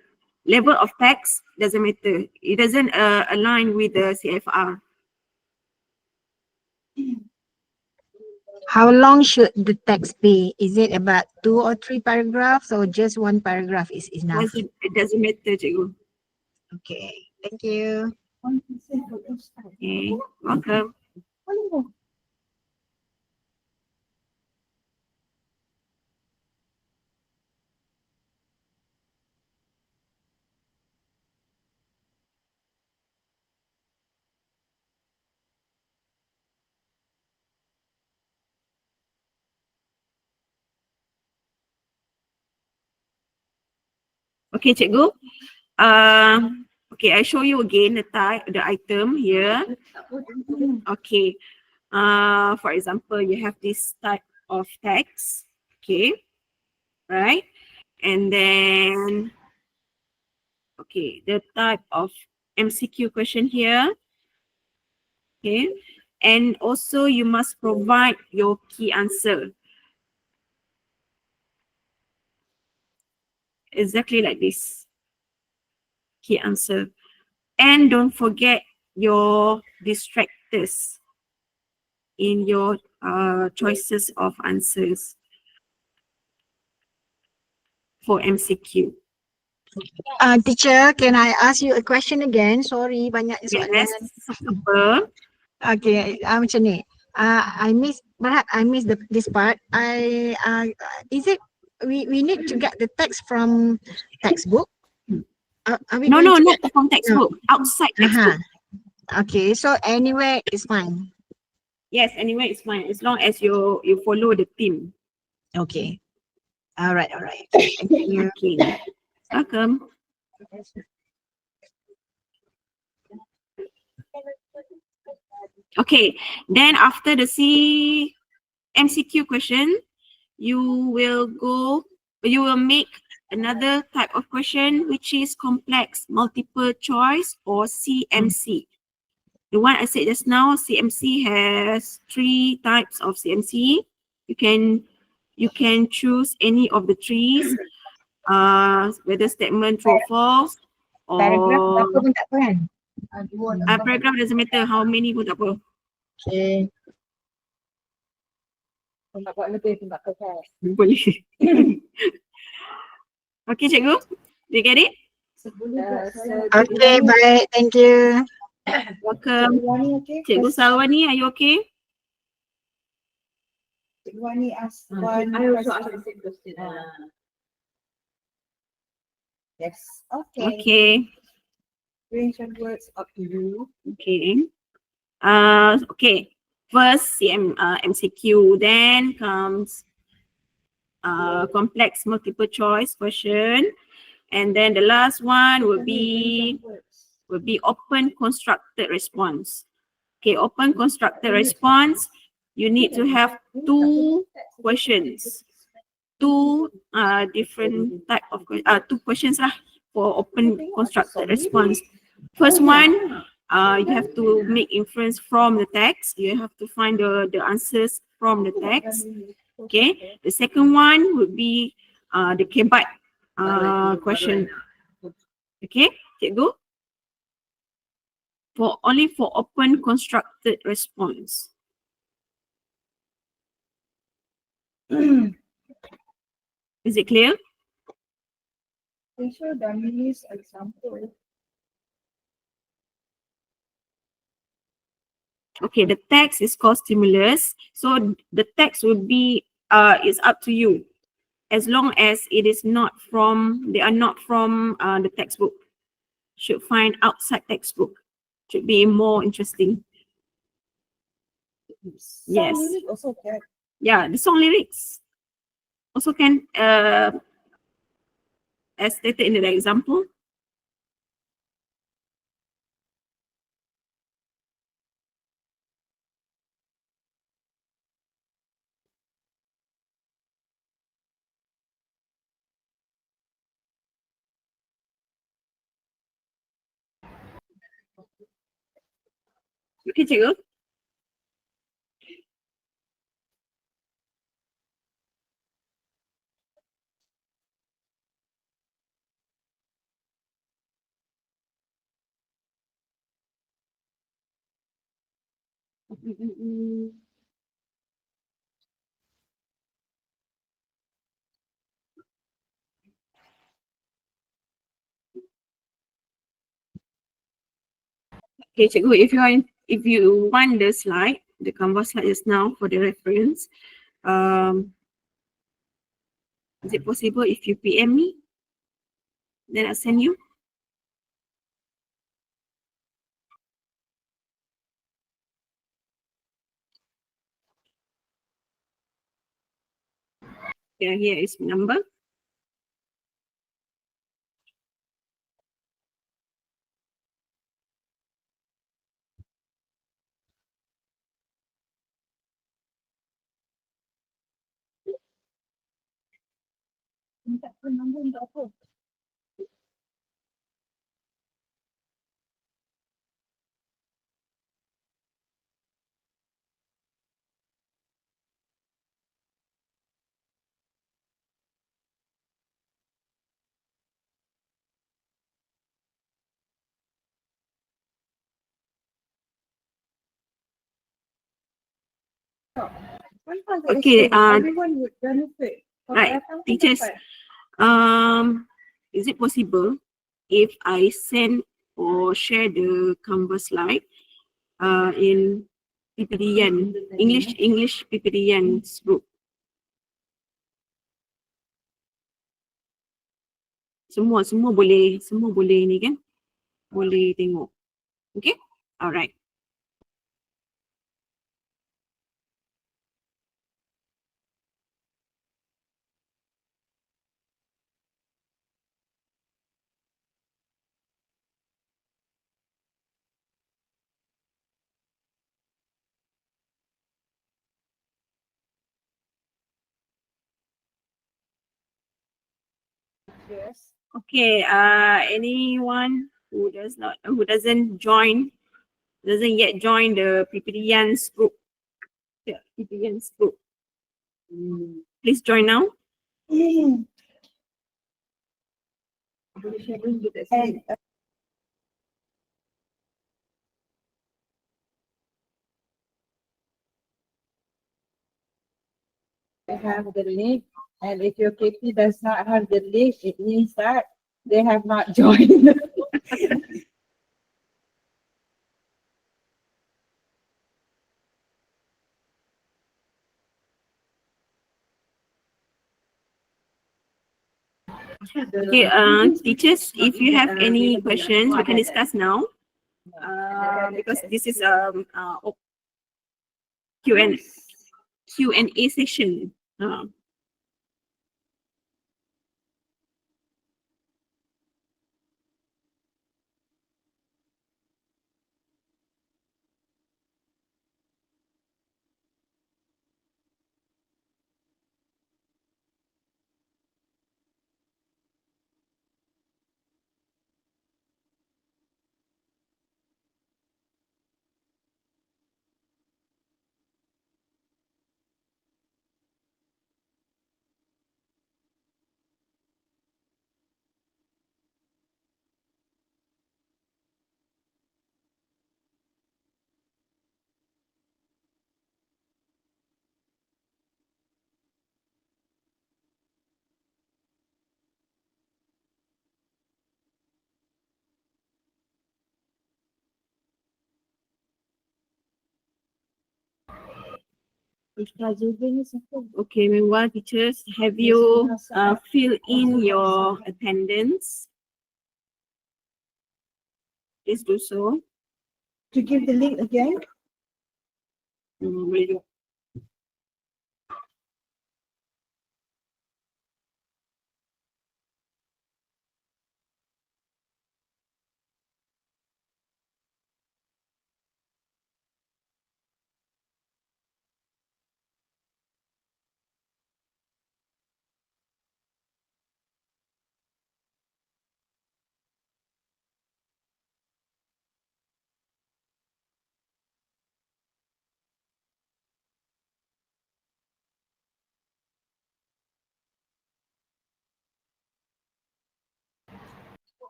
level of text, doesn't matter. It doesn't align with the CFR. How long should the text be? Is it about 2 or 3 paragraphs or just 1 paragraph is enough? It doesn't matter, Cikgu. Okay, thank you. Okay, welcome. Okay, cikgu. Okay, I show you again the type, the item here. Okay. For example, you have this type of text. Okay. Right. And then, okay, the type of MCQ question here. Okay. And also you must provide your key answer. Exactly like this. Key answer. And don't forget your distractors in your choices of answers for MCQ. Teacher, can I ask you a question again? Sorry, banyak soalan. Yes. Apa? Okay, macam ni. I miss this part. Is it we need to get the text from textbook? Are we No, going to not get- from textbook. Outside textbook. Okay, so anywhere is fine. Yes, anyway, it's fine as long as you follow the theme. Okay. All right. Thank you. Okay. Welcome. Okay. Then after the MCQ question, you will make another type of question which is complex multiple choice or CMC. The one I said just now, CMC has 3 types of CMC. You can choose any of the 3, whether statement true or false, or Paragraph apa pun tak apa kan? paragraph doesn't matter how many pun tak apa. Okay. Boleh. Okay, cikgu. Do you get it? Okay, baik. Thank you. Welcome. Cikgu Salwani, are you okay? Wani asked one I also asked question. the same question. Yes. Okay. Okay. Range of words up to you. Okay. Okay. First MCQ, then comes complex multiple choice question, and then the last one will be open constructed response. Okay, open constructed response, you need to have 2 questions, 2 different type of 2 questions lah for open constructed response. First one, you have to make inference from the text. You have to find the answers from the text. Okay. The second one would be the kebat question. Okay, cikgu. Only for open constructed response. Is it clear? Show Dami's example. Okay, the text is called stimulus. So the text will be is up to you, as long as they are not from the textbook. Should find outside textbook. Should be more interesting. Yes. Also can. Yeah, the song lyrics also can as stated in the example. Okay, cikgu. Okay, cikgu, if you want the slide, the Canvas slide just now for the reference, is it possible if you PM me? Then I'll send you. Yeah, here is my number. Okay, everyone would benefit. right, teachers, is it possible if I send or share the Canva slide in PPDN, English PPDN group? Semua boleh ni kan? Boleh tengok. Okay? Alright. Yes. Okay, anyone who doesn't yet join the PPDN group, please join now. And have the link, and if your KP does not have the link, it means that they have not joined. Okay, teachers, if you have any questions, we can discuss now. Because this is Q&A session. Okay, meanwhile, teachers, have you filled in your attendance? Please do so. To give the link again. Boleh juga.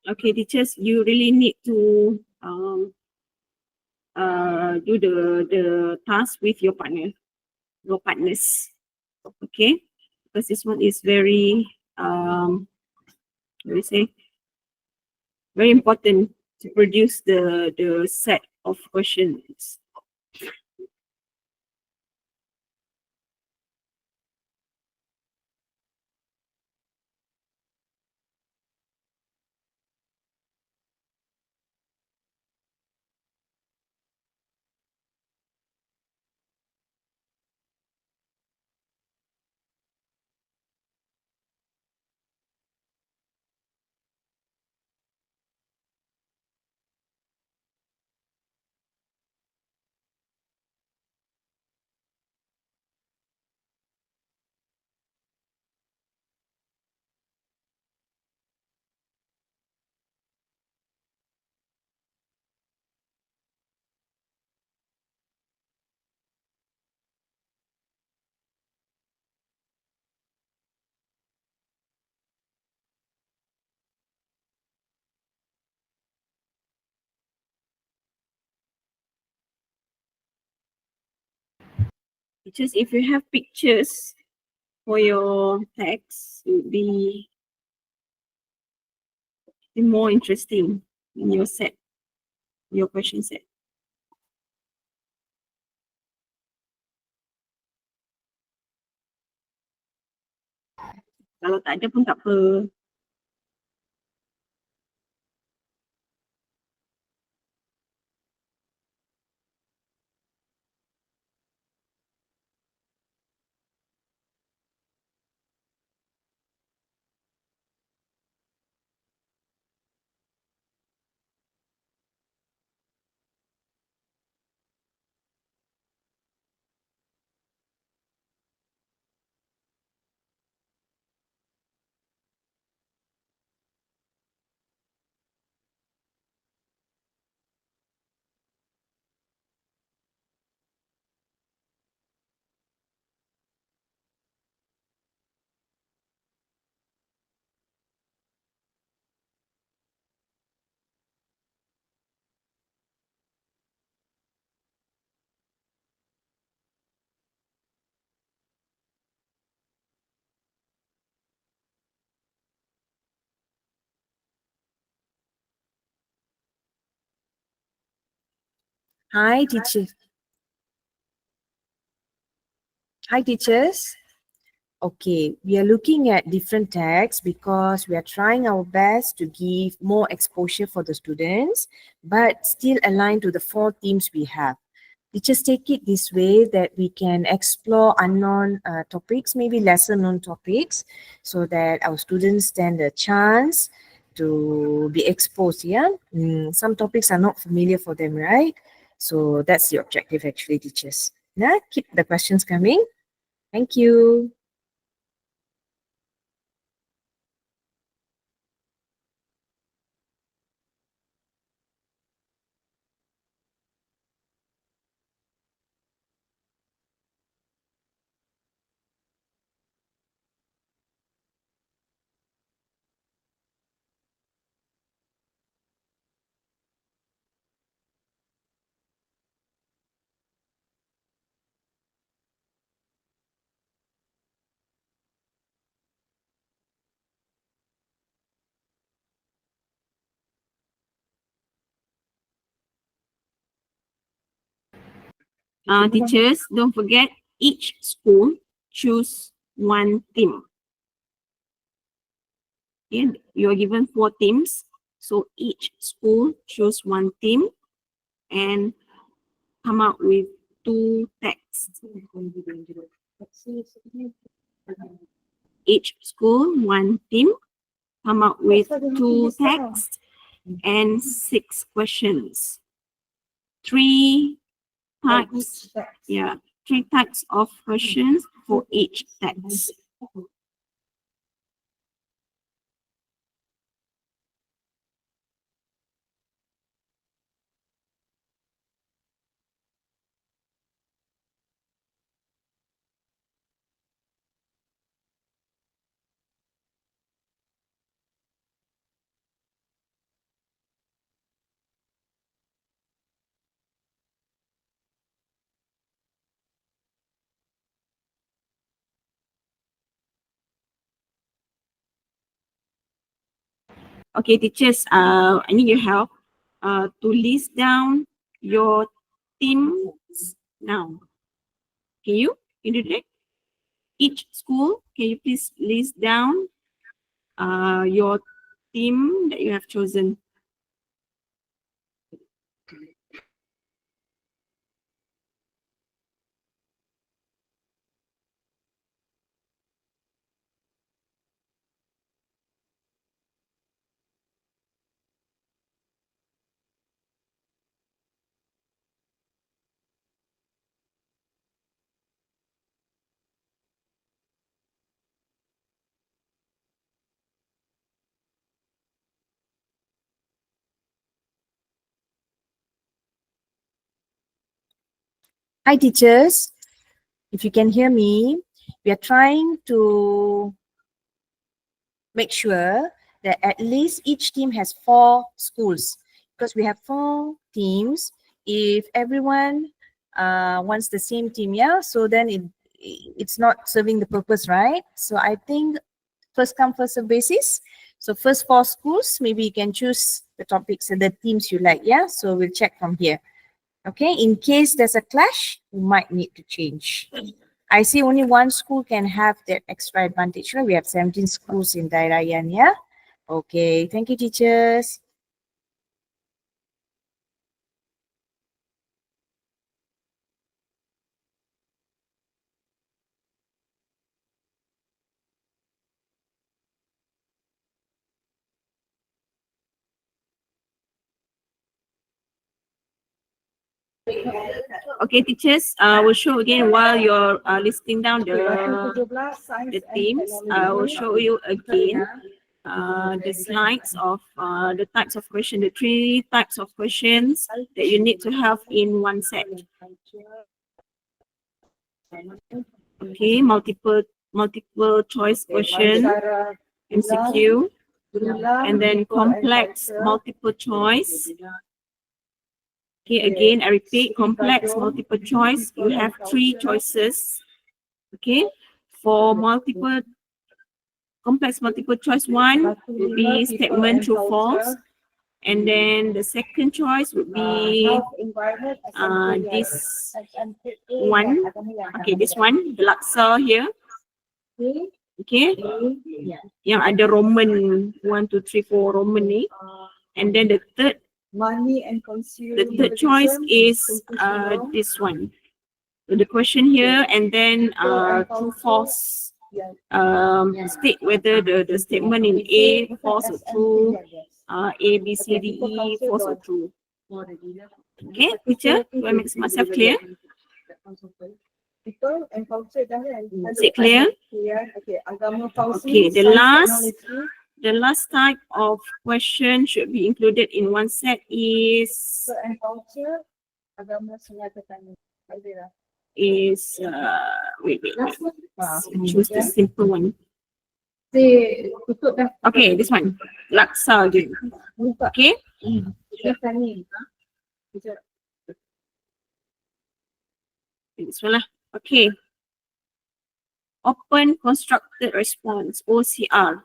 Okay, teachers, you really need to do the task with your partners. Okay, because this one is very what do you say? Very important to produce the set of questions. Just if you have pictures for your text, it would be more interesting in your set, your question set. Kalau tak ada pun tak apa. Hi, teacher. Hi, teachers. Okay, we are looking at different texts because we are trying our best to give more exposure for the students, but still align to the 4 themes we have. Teachers take it this way that we can explore unknown topics, maybe lesser known topics, so that our students stand a chance to be exposed. Yeah, some topics are not familiar for them, right? So that's the objective actually, teachers. Now keep the questions coming. Thank you. Teachers, don't forget each school choose 1 theme. Okay, you are given 4 themes, so each school choose 1 theme and come out with 2 texts. Each school 1 theme, come out with 2 texts and 6 questions. 3 types, 3 types of questions for each text. Okay, teachers, I need your help to list down your themes now. Can you do that? Each school, can you please list down your theme that you have chosen? Hi, teachers. If you can hear me, we are trying to make sure that at least each team has 4 schools because we have 4 teams. If everyone once the same team, yeah. So then it's not serving the purpose, right? So I think first come first serve basis. So first 4 schools, maybe you can choose the topics and the themes you like, yeah. So we'll check from here. Okay, in case there's a clash, you might need to change. I see only 1 school can have that extra advantage. Right? We have 17 schools in Daerah, yeah. Okay, thank you, teachers. Okay, teachers, we'll show again while you're listing down the themes. I will show you again the slides of the types of question, the 3 types of questions that you need to have in one set. Okay, multiple choice question, MCQ, and then complex multiple choice. Okay, again, I repeat, complex multiple choice, you have 3 choices. Okay, for complex multiple choice, 1 would be statement true false, and then the second choice would be this one. Okay, this one, the laksa here. Okay, yang ada Roman 1, 2, 3, 4 Roman ni, and then the third choice is this one. So the question here, and then true false, state whether the statement in A false or true, A, B, C, D, E false or true. Okay, teacher, do I make myself clear? Is it clear? Okay, the last type of question should be included in one set is wait, choose the simple one. Okay, this one, laksa again. Okay. This one lah. Okay. Open constructed response, OCR.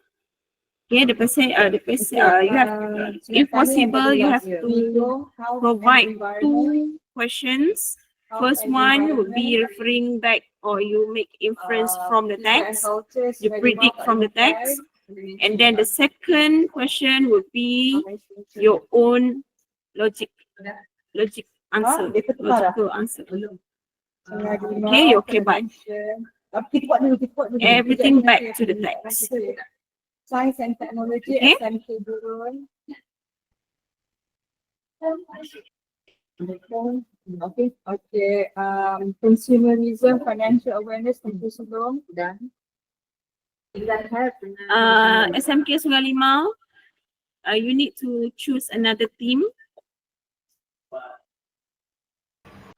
Okay, the person, you have, if possible, you have to provide 2 questions. First one would be referring back, or you make inference from the text, you predict from the text, and then the second question would be your own logical answer, logical answer. Okay, okay, but everything back to the text. Science and Technology, Okay. SMK Gurun. Okay. Consumerism, financial awareness, tentu sebelum dan SMK Sungai Limau, you need to choose another theme.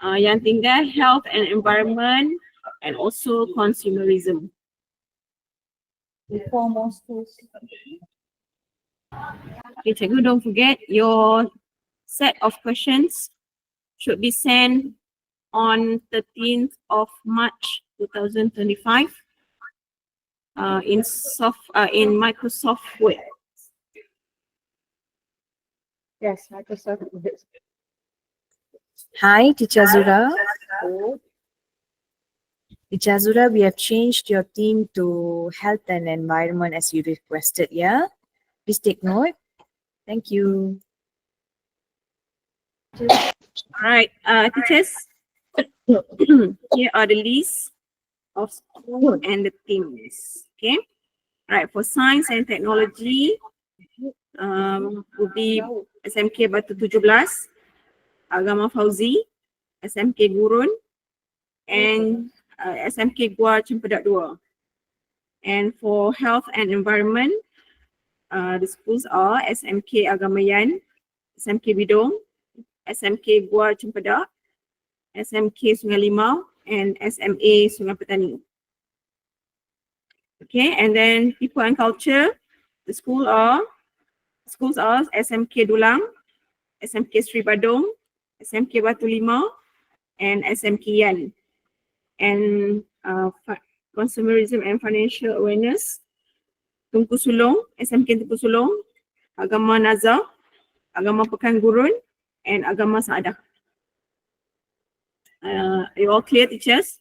Yang tinggal health and environment, and also consumerism. for more schools. Okay, cikgu, don't forget your set of questions should be sent on 13th of March 2025 in Microsoft Word. Yes, Microsoft. Hi, Teacher Azura. Teacher Azura, we have changed your theme to health and environment as you requested, yeah? Please take note. Thank you. All right, teachers, here are the list of school and the themes. Okay, all right, for science and technology, would be SMK Batu 17, Agama Fauzi, SMK Gurun, and SMK Gua Cempedak 2. And for health and environment, the schools are SMK Agamayan, SMK Bidong, SMK Gua Cempedak, SMK Sungai Limau, and SMA Sungai Petani. Okay, and then people and culture, the schools are SMK Dulang, SMK Sri Badung, SMK Batu Limau, and SMK and consumerism and financial awareness, Tunku Sulong, SMK Tunku Sulong, Agama Nazar, Agama Pekan Gurun, and Agama Saadah. Are you all clear, teachers?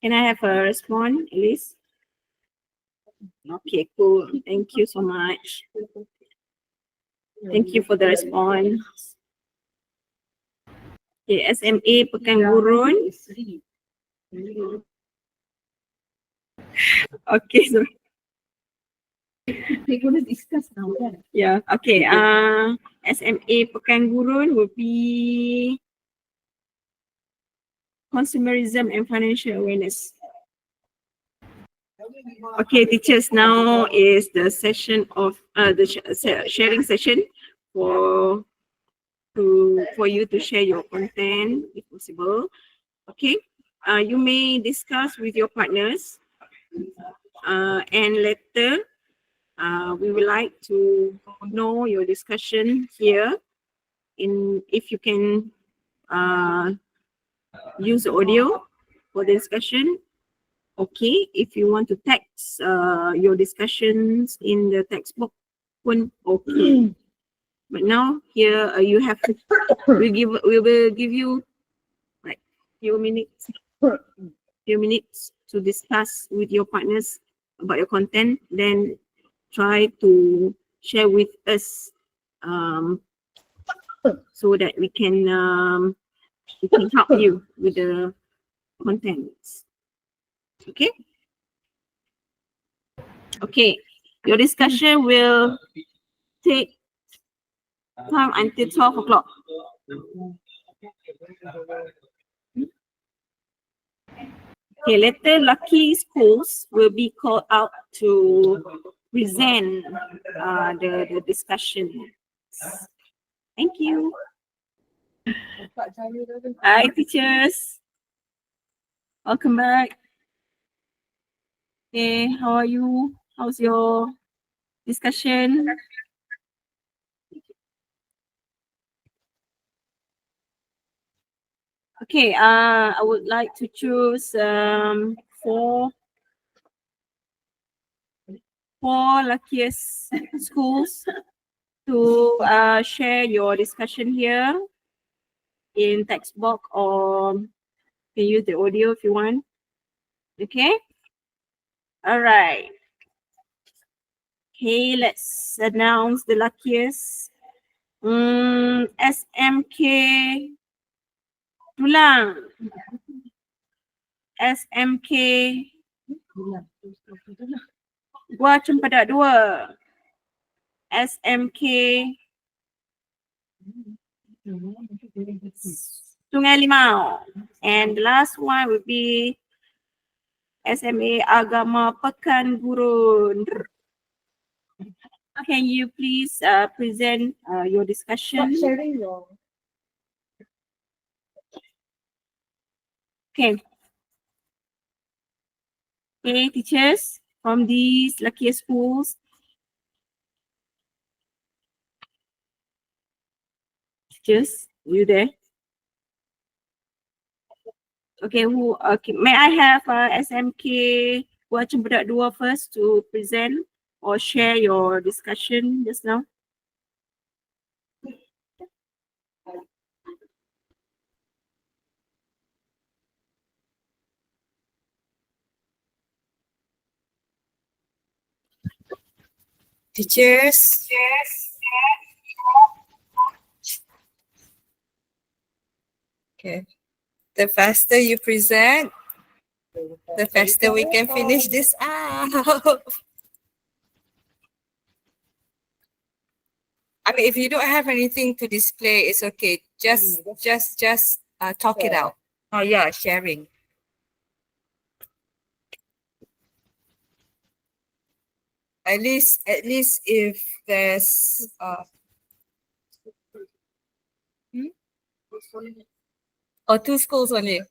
Can I have a response, Elise? Okay, cool. Thank you so much. Thank you for the response. Okay, SMA Pekan Gurun. Okay, so we're going to discuss now. Yeah, okay. SMA Pekan Gurun will be consumerism and financial awareness. Okay, teachers, now is the session of the sharing session for you to share your content if possible. Okay, you may discuss with your partners, and later we would like to know your discussion here. If you can use audio for the discussion. Okay, if you want to text your discussions in the textbook, okay. But now here you have to, we will give you like few minutes to discuss with your partners about your content. Then try to share with us so that we can help you with the contents. Okay. Okay. Your discussion will take time until 12 o'clock. Okay, later lucky schools will be called out to present the discussion. Thank you. Hi teachers. Welcome back. Okay, how are you? How's your discussion? Okay, I would like to choose four luckiest schools to share your discussion here in text box, or you can use the audio if you want. Okay. All right. Okay, let's announce the luckiest. SMK Tulang. SMK Gua Cempedak 2. SMK Sungai Limau. And the last one will be SMA Agama Pekan Gurun. Can you please present your discussion? Okay. Okay, teachers from these luckiest schools. Teachers, are you there? Okay, may I have SMK Gua Cempedak 2 first to present or share your discussion just now? Teachers. Okay. The faster you present, the faster we can finish this out. I mean, if you don't have anything to display, it's okay. Just talk it out. Oh yeah, sharing. At least if there's or 2 schools only.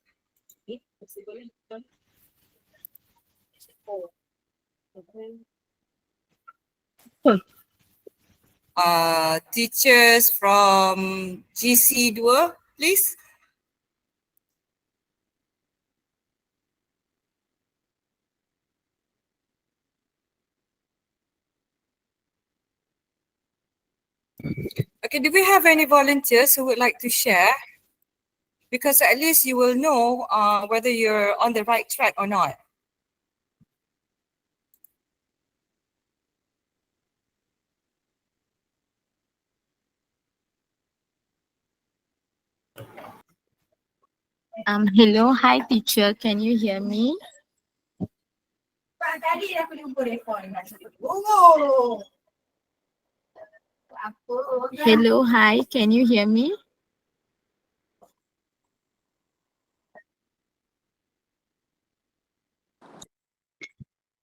Teachers from GC2, please. Okay, do we have any volunteers who would like to share? Because at least you will know whether you're on the right track or not. Hello, hi teacher, can you hear me? Hello, hi, can you hear me?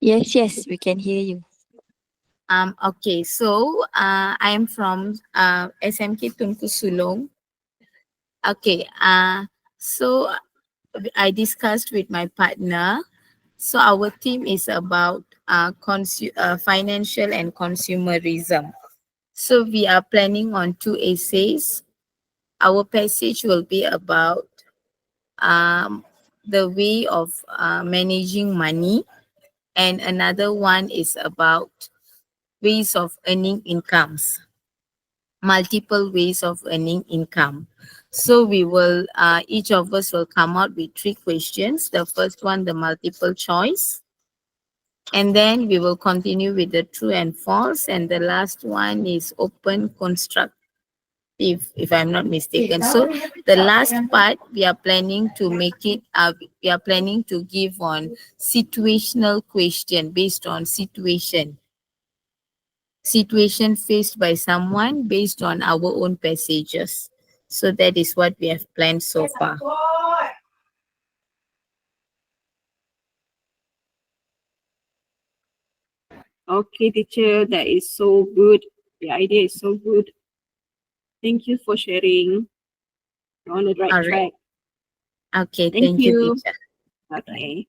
Yes, yes, we can hear you. Okay, so I am from SMK Tunku Sulong. Okay, so I discussed with my partner. So our theme is about financial and consumerism. So we are planning on 2 essays. Our passage will be about the way of managing money, and another one is about ways of earning incomes, multiple ways of earning income. So we will, each of us will come out with 3 questions. The first one, the multiple choice. And then we will continue with the true and false. And the last one is open constructive, if I'm not mistaken. So the last part, we are planning to make it, we are planning to give on situational question based on situation faced by someone based on our own passages. So that is what we have planned so far. Okay, teacher, that is so good. The idea is so good. Thank you for sharing. You're on the right All right. track. Okay, Thank thank you, you. teacher. Okay.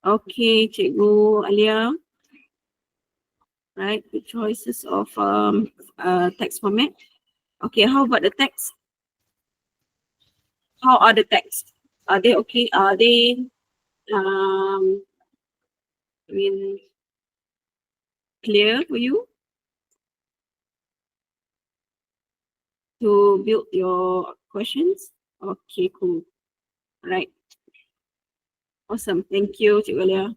Okay, Cikgu Alia. Right, the choices of text format. Okay, how about the text? How are the texts? Are they okay? Are they I mean clear for you to build your questions? Okay, cool. Right. Awesome. Thank you, Cikgu Alia.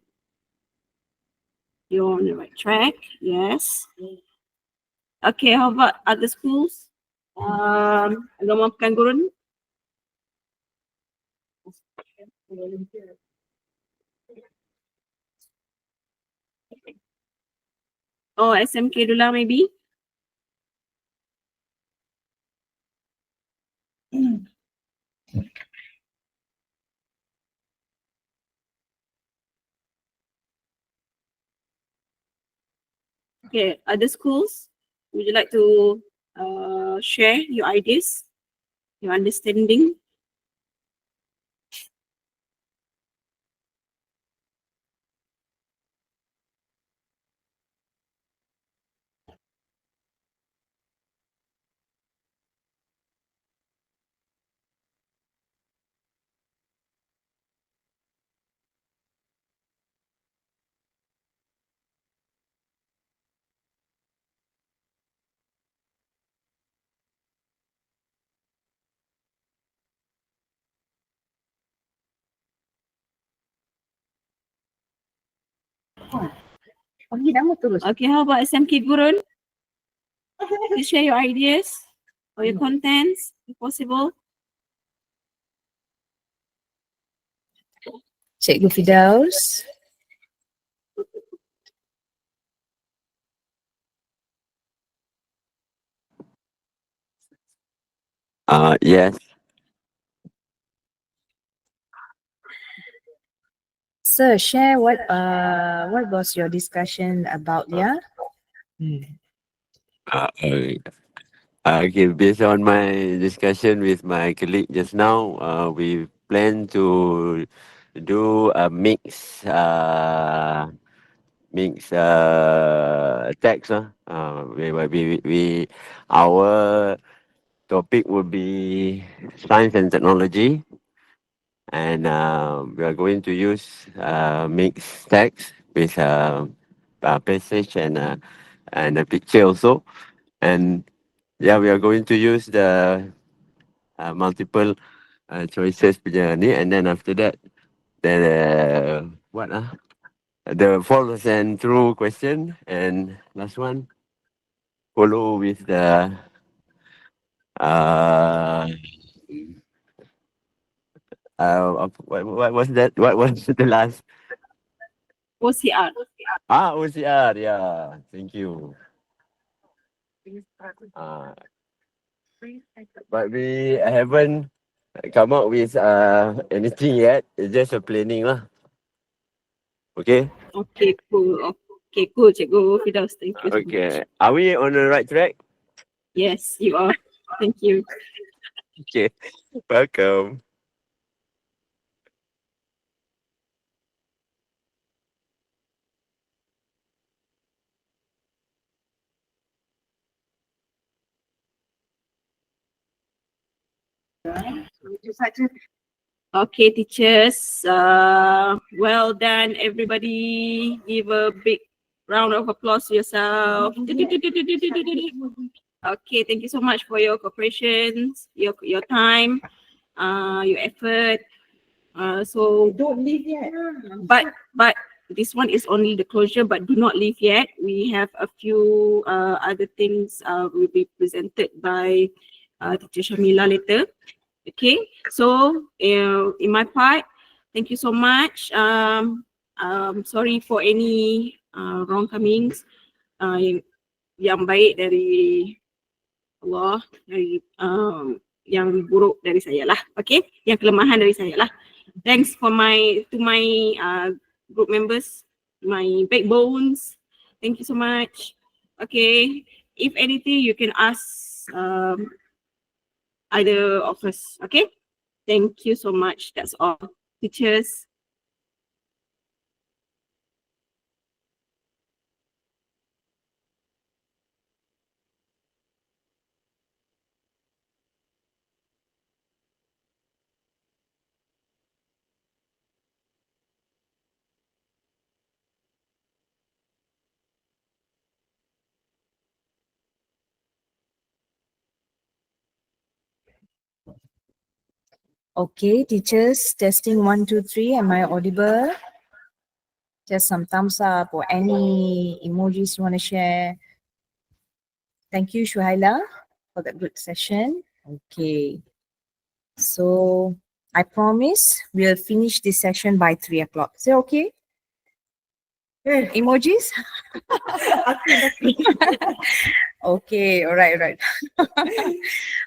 You're on the right track. Yes. Okay, how about other schools? Agama Pekan Gurun? Oh, SMK Dula maybe? Okay, other schools? Would you like to share your ideas, your understanding? Okay, how about SMK Gurun? Please share your ideas or your contents, if possible. Cikgu Firdaus. Yes. Sir, share what was your discussion about, yeah? Okay, based on my discussion with my colleague just now, we plan to do a text. Our topic would be science and technology, and we are going to use mixed text with a passage and a picture also, and yeah, we are going to use the multiple choices punya ni, and then after that, the the false and true question, and last one follow with the what was that? What was the last? OCR. OCR. Yeah, thank you. But we haven't come up with anything yet. It's just a planning lah. Okay. Okay, cool. Okay, cool, Cikgu Firdaus. Thank you so much. Okay. Are we on the right track? Yes, you are. Thank you. Okay. Welcome. Okay, teachers. Well done, everybody. Give a big round of applause to yourself. Okay, thank you so much for your cooperation, your time, your effort. So don't leave yet. But this one is only the closure, but do not leave yet. We have a few other things will be presented by Teacher Shameela later. Okay, so in my part, thank you so much. Sorry for any wrongcomings. Yang baik dari Allah, dari yang buruk dari saya lah. Okay, yang kelemahan dari saya lah. Thanks for my group members, my backbones. Thank you so much. Okay, if anything, you can ask either of us. Okay, thank you so much. That's all, teachers. Okay, teachers, testing 1, 2, 3. Am I audible? Just some thumbs up or any emojis you want to share. Thank you, Syuhaila, for that good session. Okay. So I promise we'll finish this session by 3 o'clock. Is it okay? Emojis? Okay, all right.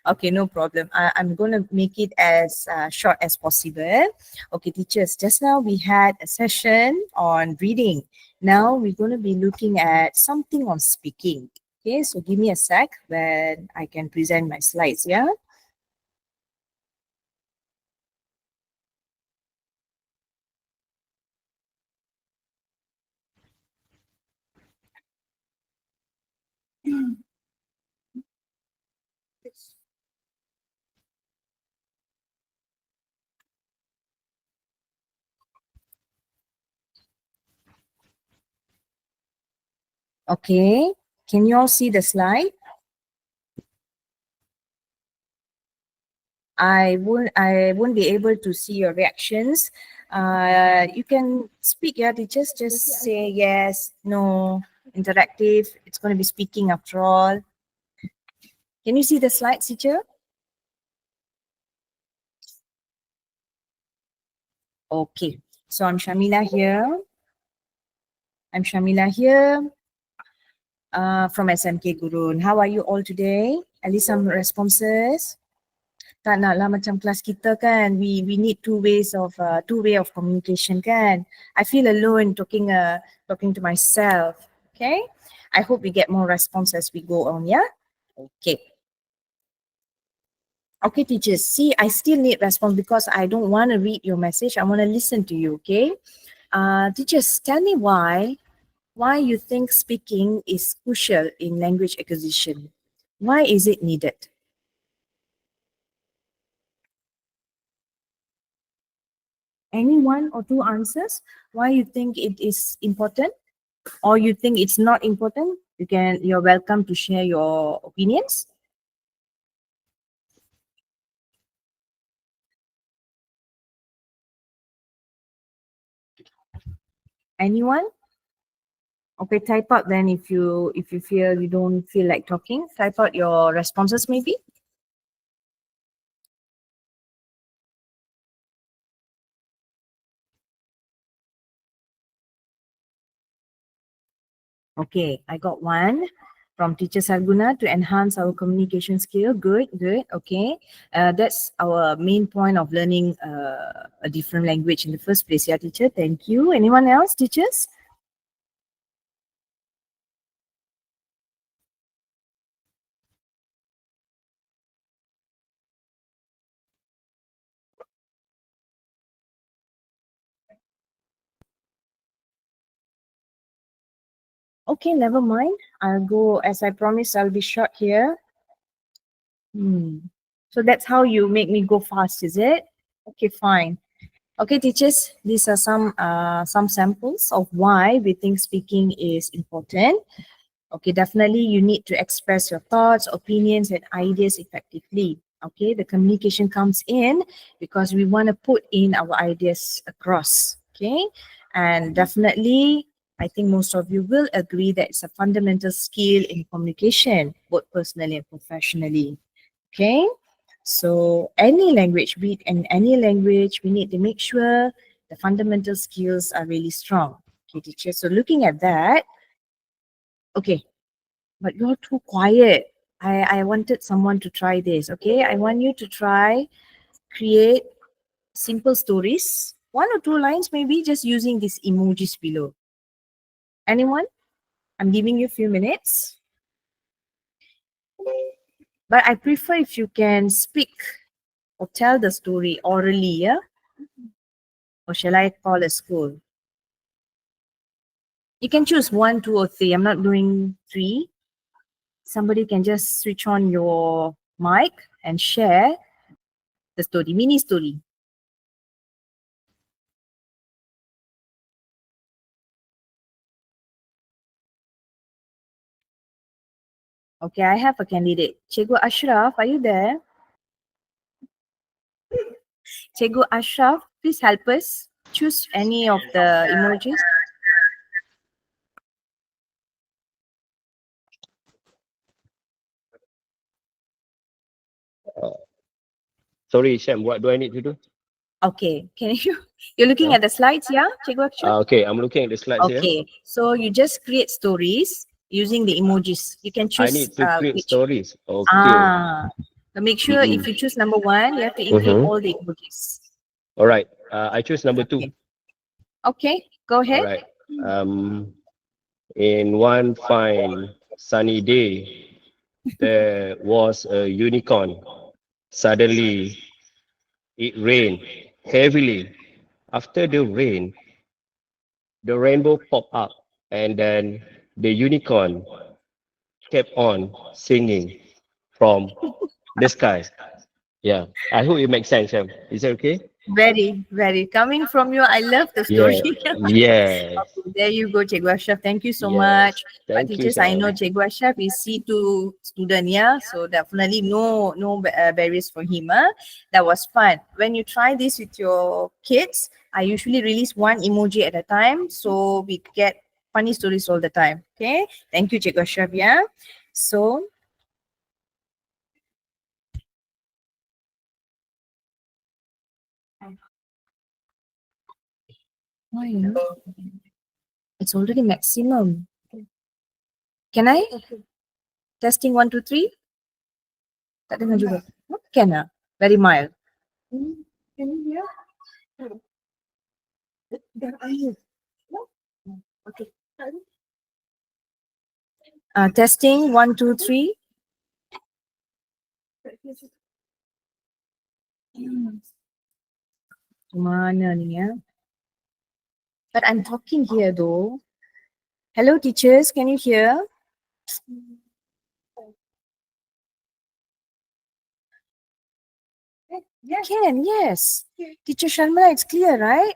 Okay, no problem. I'm going to make it as short as possible. Okay, teachers, just now we had a session on reading. Now we're going to be looking at something on speaking. Okay, so give me a sec when I can present my slides, yeah? Okay, can you all see the slide? I won't be able to see your reactions. You can speak, yeah, teachers, just say yes, no, interactive. It's going to be speaking after all. Can you see the slides, teacher? Okay, so I'm Shameela here. From SMK Gurun. How are you all today? At least some responses. Tak naklah macam kelas kita kan, we need two way of communication kan. I feel alone talking to myself. Okay, I hope we get more response as we go on, yeah. Okay, teachers, see, I still need response because I don't want to read your message. I want to listen to you. Okay, teachers, tell me why you think speaking is crucial in language acquisition. Why is it needed? Any one or two answers why you think it is important or you think it's not important? You're welcome to share your opinions. Anyone? Okay, type out then if you feel you don't feel like talking, type out your responses maybe. Okay, I got one from Teacher Sarguna to enhance our communication skill. Good. Okay, that's our main point of learning a different language in the first place. Yeah, teacher. Thank you. Anyone else, teachers? Okay, never mind. I'll go, as I promised, I'll be short here. So that's how you make me go fast, is it? Okay, fine. Okay, teachers, these are some samples of why we think speaking is important. Okay, definitely you need to express your thoughts, opinions, and ideas effectively. Okay, the communication comes in because we want to put in our ideas across. Okay, and definitely I think most of you will agree that it's a fundamental skill in communication, both personally and professionally. Okay, so any language, be it in any language, we need to make sure the fundamental skills are really strong. Okay, teacher. So looking at that, okay, but you're too quiet. I wanted someone to try this. Okay, I want you to try create simple stories, 1 or 2 lines maybe, just using these emojis below. Anyone? I'm giving you a few minutes. But I prefer if you can speak or tell the story orally, yeah? Or shall I call a school? You can choose 1, 2, or 3. I'm not doing 3. Somebody can just switch on your mic and share the story, mini story. Okay, I have a candidate. Cikgu Ashraf, are you there? Cikgu Ashraf, please help us. Choose any of the emojis. Sorry, Shem, what do I need to do? Okay, can you're looking at the slides, yeah, Cikgu Akshay? Okay, I'm looking at the slides here. Okay, so you just create stories using the emojis. You can I choose need to create which. stories. Okay. So make sure if you choose number 1, you have to include all the emojis. All right. I choose number 2. Okay, go All ahead. right. In one fine sunny day, there was a unicorn. Suddenly, it rained heavily. After the rain, the rainbow popped up, and then the unicorn kept on singing from the sky. Yeah, I hope it makes sense, Shem. Is that okay? Very, very. Coming from you, I love the story. Yeah. Okay, there you go, Cikgu Ashraf. Thank you so Yes. much. But Thank you, teachers, I know Shem. Cikgu Ashraf is C2 student, yeah? So definitely no barriers for him. That was fun. When you try this with your kids, I usually release one emoji at a time. So we get funny stories all the time. Okay? Thank you, Cikgu Ashraf, yeah? So, why, it's already maximum. Can I? Testing 1, 2, 3. Tak dengar juga. Can ah? Very mild. Can you hear? Okay. Testing 1, 2, 3. Mana ni ya? But I'm talking here though. Hello teachers, can you hear? Can, yes. Teacher Shameela, it's clear, right?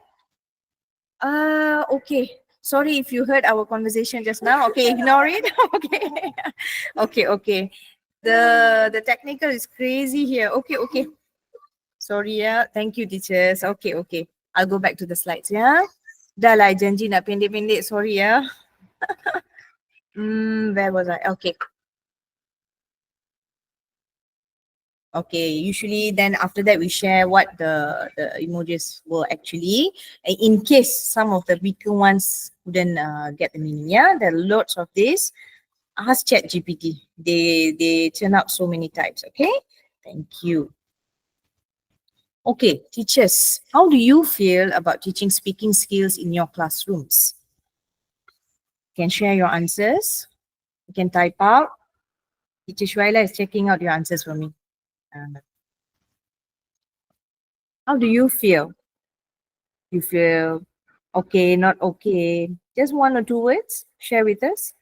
Okay. Sorry if you heard our conversation just now. Okay, ignore it. Okay. Okay. The technical is crazy here. Okay. Sorry, yeah. Thank you, teachers. Okay. I'll go back to the slides, yeah. Dah lah janji nak pendek-pendek. Sorry, ya. Where was I? Okay, usually then after that we share what the emojis were actually. In case some of the weaker ones couldn't get the meaning, yeah. There are lots of this. Ask ChatGPT. They turn out so many types, okay? Thank you. Okay, teachers, how do you feel about teaching speaking skills in your classrooms? You can share your answers. You can type out. Teacher Syuhaila is checking out your answers for me. How do you feel? You feel okay, not okay? Just 1 or 2 words, share with us.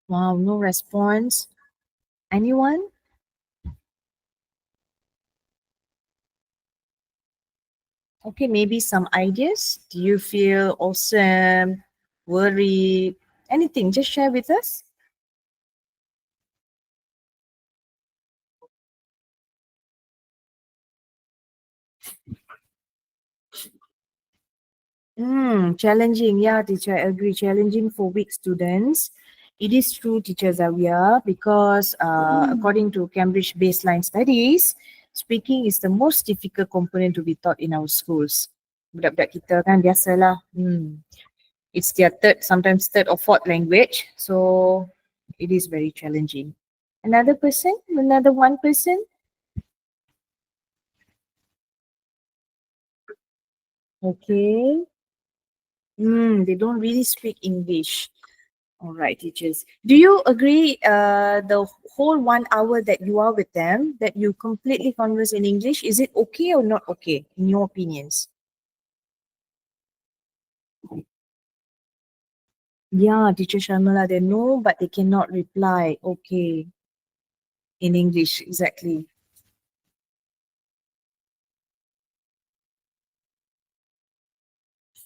Wow, no response. Anyone? Okay, maybe some ideas. Do you feel awesome, worried, anything? Just share with us. Challenging. Yeah, teacher, I agree. Challenging for weak students. It is true, teacher Zavia, because according to Cambridge baseline studies, speaking is the most difficult component to be taught in our schools. Budak-budak kita kan biasalah. It's their sometimes third or fourth language. So it is very challenging. Another one person? Okay. They don't really speak English. All right, teachers. Do you agree the whole 1 hour that you are with them, that you completely converse in English, is it okay or not okay, in your opinions? Yeah, teacher Shameela, they know, but they cannot reply. Okay. In English, exactly.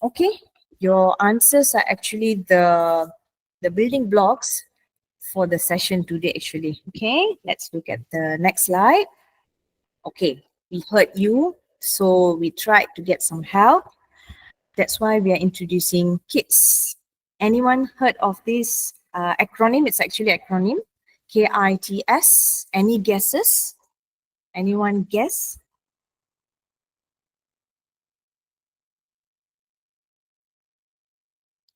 Okay, your answers are actually the the building blocks for the session today actually. Okay, let's look at the next slide. Okay, we heard you, so we tried to get some help. That's why we are introducing KITS. Anyone heard of this acronym? It's actually acronym. KITS. Any guesses? Anyone guess?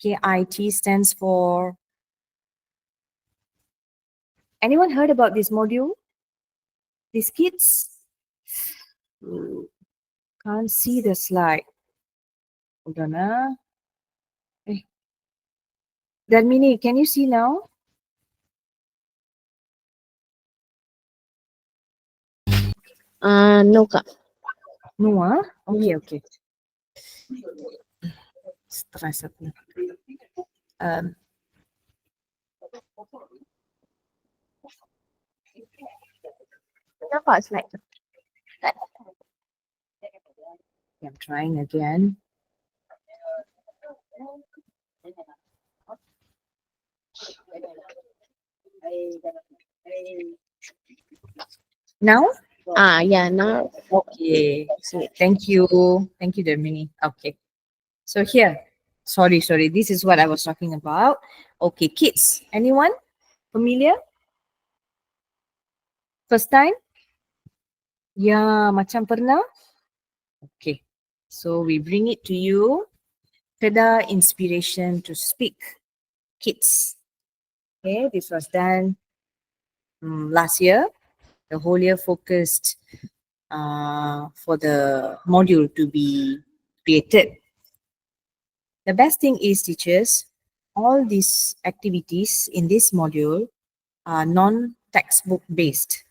KIT stands for. Anyone heard about this module? These kids? Can't see the slide. Hold on. Darmini, can you see now? No, Kak. No, Okay, okay. Stress aku. Nampak slide tu? I'm trying again. Now? Yeah, now. Okay. So thank you. Thank you, Darmini. Okay. So here, sorry. This is what I was talking about. Okay, kids. Anyone familiar? First time? Ya, macam pernah? Okay. So we bring it to you. Kedah Inspiration to Speak. Kids. Okay, this was done last year. The whole year focused for the module to be created. The best thing is, teachers, all these activities in this module are non-textbook based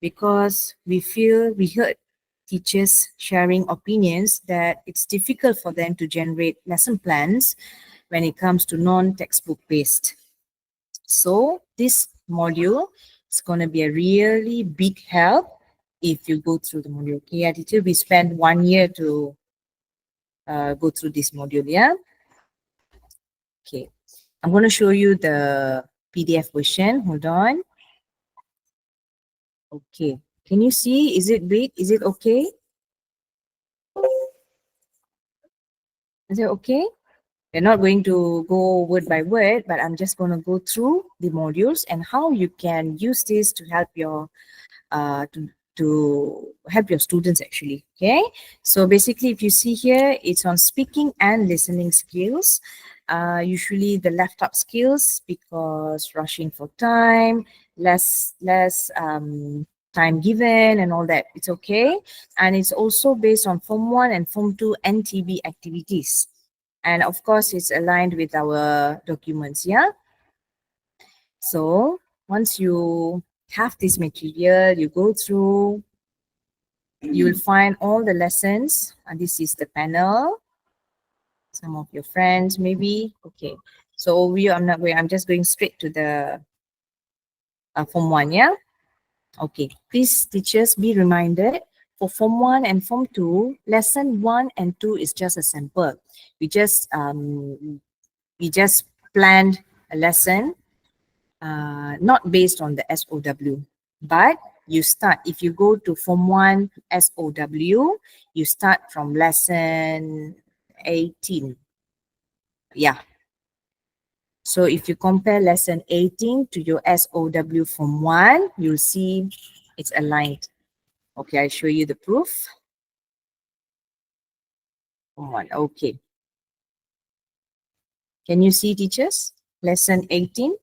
because we heard teachers sharing opinions that it's difficult for them to generate lesson plans when it comes to non-textbook based. So this module is going to be a really big help if you go through the module. Okay, teacher, we spent 1 year to go through this module, yeah? Okay, I'm going to show you the PDF version. Hold on. Okay, can you see? Is it big? Is it okay? Is it okay? We're not going to go word by word, but I'm just going to go through the modules and how you can use this to help your to help your students actually. Okay, so basically if you see here, it's on speaking and listening skills. Usually the left up skills because rushing for time, less time given and all that, it's okay. And it's also based on Form 1 and Form 2 NTB activities. And of course, it's aligned with our documents, yeah? So once you have this material, you go through, you will find all the lessons. And this is the panel. Some of your friends maybe. Okay. So I'm just going straight to the Form 1, yeah? Okay. Please, teachers, be reminded for Form 1 and Form 2, lesson 1 and 2 is just a sample. We just planned a lesson, not based on the SOW, but you start, if you go to Form 1 SOW, you start from lesson 18. Yeah. So if you compare lesson 18 to your SOW Form 1, you'll see it's aligned. Okay, I'll show you the proof. Form 1, okay. Can you see, teachers? Lesson 18.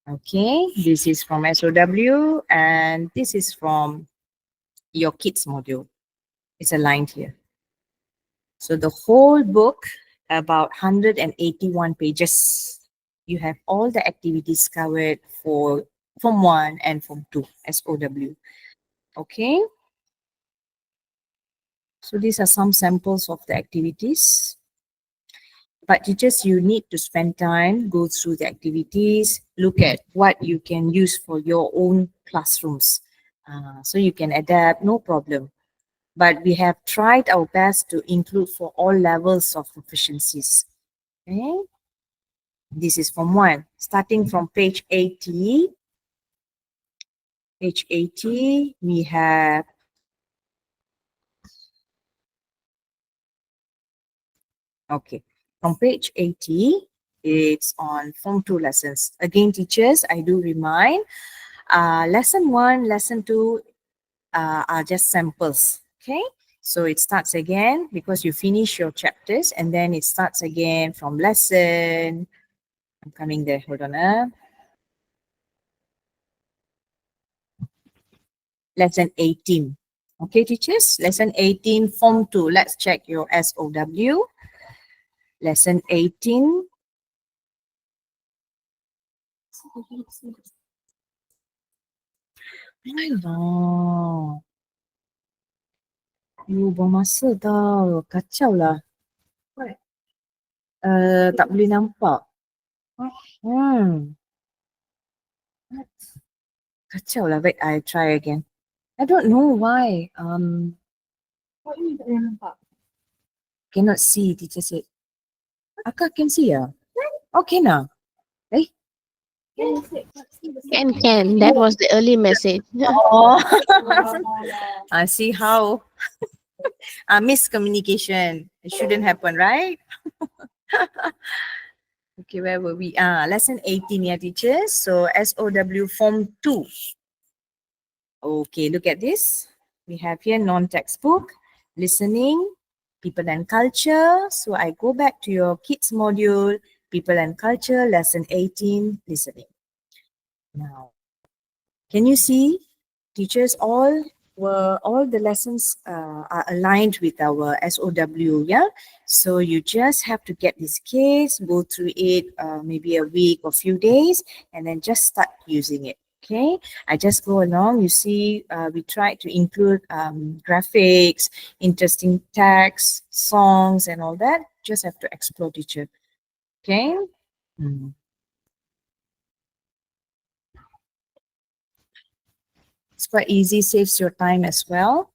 Okay, this is from SOW and this is from your kids module. It's aligned here. So the whole book, about 181 pages. You have all the activities covered for Form 1 and Form 2 SOW. Okay. So these are some samples of the activities. But teachers, you need to spend time, go through the activities, look at what you can use for your own classrooms. So you can adapt, no problem. But we have tried our best to include for all levels of proficiencies. Okay. This is Form 1. Starting from page 80. Page 80, we have okay. From page 80, it's on Form 2 lessons. Again, teachers, I do remind, lesson 1, lesson 2 are just samples. Okay. So it starts again because you finish your chapters and then it starts again from lesson. I'm coming there. Hold on. Lesson 18. Okay, teachers. Lesson 18, Form 2. Let's check your SOW. Lesson 18. Alah. You buang masa tau. Kacau lah. Tak boleh nampak. Kacau lah. Wait, I try again. I don't know why. Cannot see, teacher said. Akak can see ya? Okay now. Can. That was the early message. Oh. See how miscommunication. It shouldn't happen, right? Okay, where were we? Lesson 18, yeah, teachers. So SOW Form 2. Okay, look at this. We have here non-textbook, listening, people and culture. So I go back to your kids module, people and culture, lesson 18, listening. Now, can you see, teachers, all the lessons are aligned with our SOW, yeah? So you just have to get this case, go through it maybe a week or few days, and then just start using it, okay? I just go along, you see, we try to include graphics, interesting text, songs, and all that. Just have to explore, teacher, okay? It's quite easy, saves your time as well.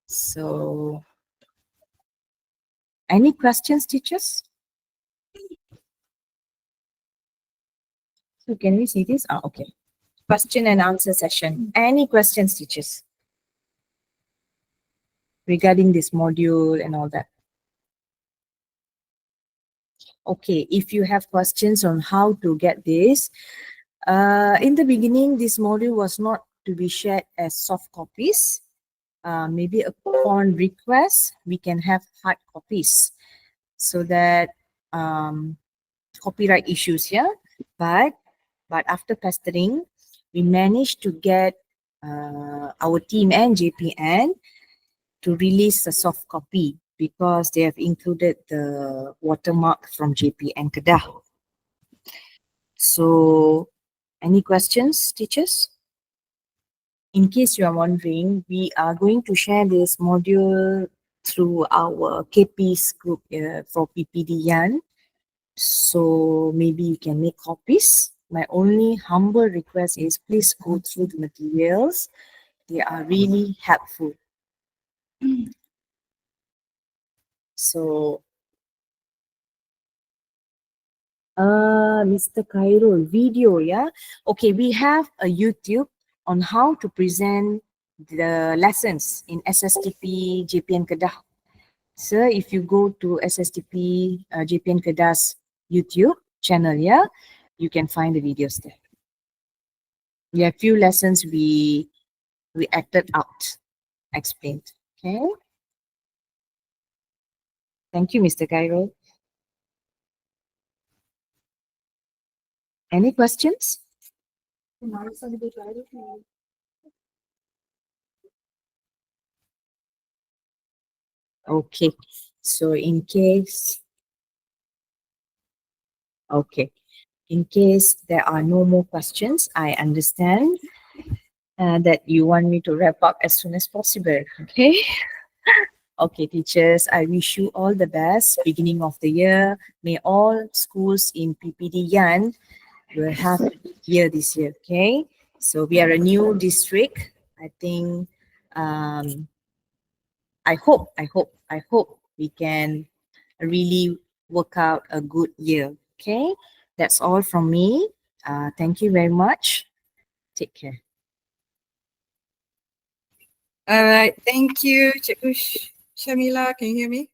So, any questions, teachers? So can we see this? Okay. Question and answer session. Any questions, teachers? Regarding this module and all that. Okay, if you have questions on how to get this, in the beginning, this module was not to be shared as soft copies. Maybe upon request, we can have hard copies so that copyright issues here. But after pestering, we managed to get our team and JPN to release a soft copy because they have included the watermark from JPN Kedah. So, any questions, teachers? In case you are wondering, we are going to share this module through our KP's group for PPD Yan. So maybe you can make copies. My only humble request is please go through the materials. They are really helpful. So, Mr. Khairul, video, yeah? Okay, we have a YouTube on how to present the lessons in SSTP JPN Kedah. So if you go to SSTP JPN Kedah's YouTube channel, yeah, you can find the videos there. We have few lessons we acted out, explained. Okay. Thank you, Mr. Cairo. Any questions? Okay. So in case there are no more questions, I understand that you want me to wrap up as soon as possible. Okay. Okay, teachers, I wish you all the best. Beginning of the year, may all schools in PPD Yan will have a good year this year. Okay. So we are a new district. I think I hope we can really work out a good year. Okay. That's all from me. Thank you very much. Take care. All right, thank you, Cikgu Shameela. Can you hear me?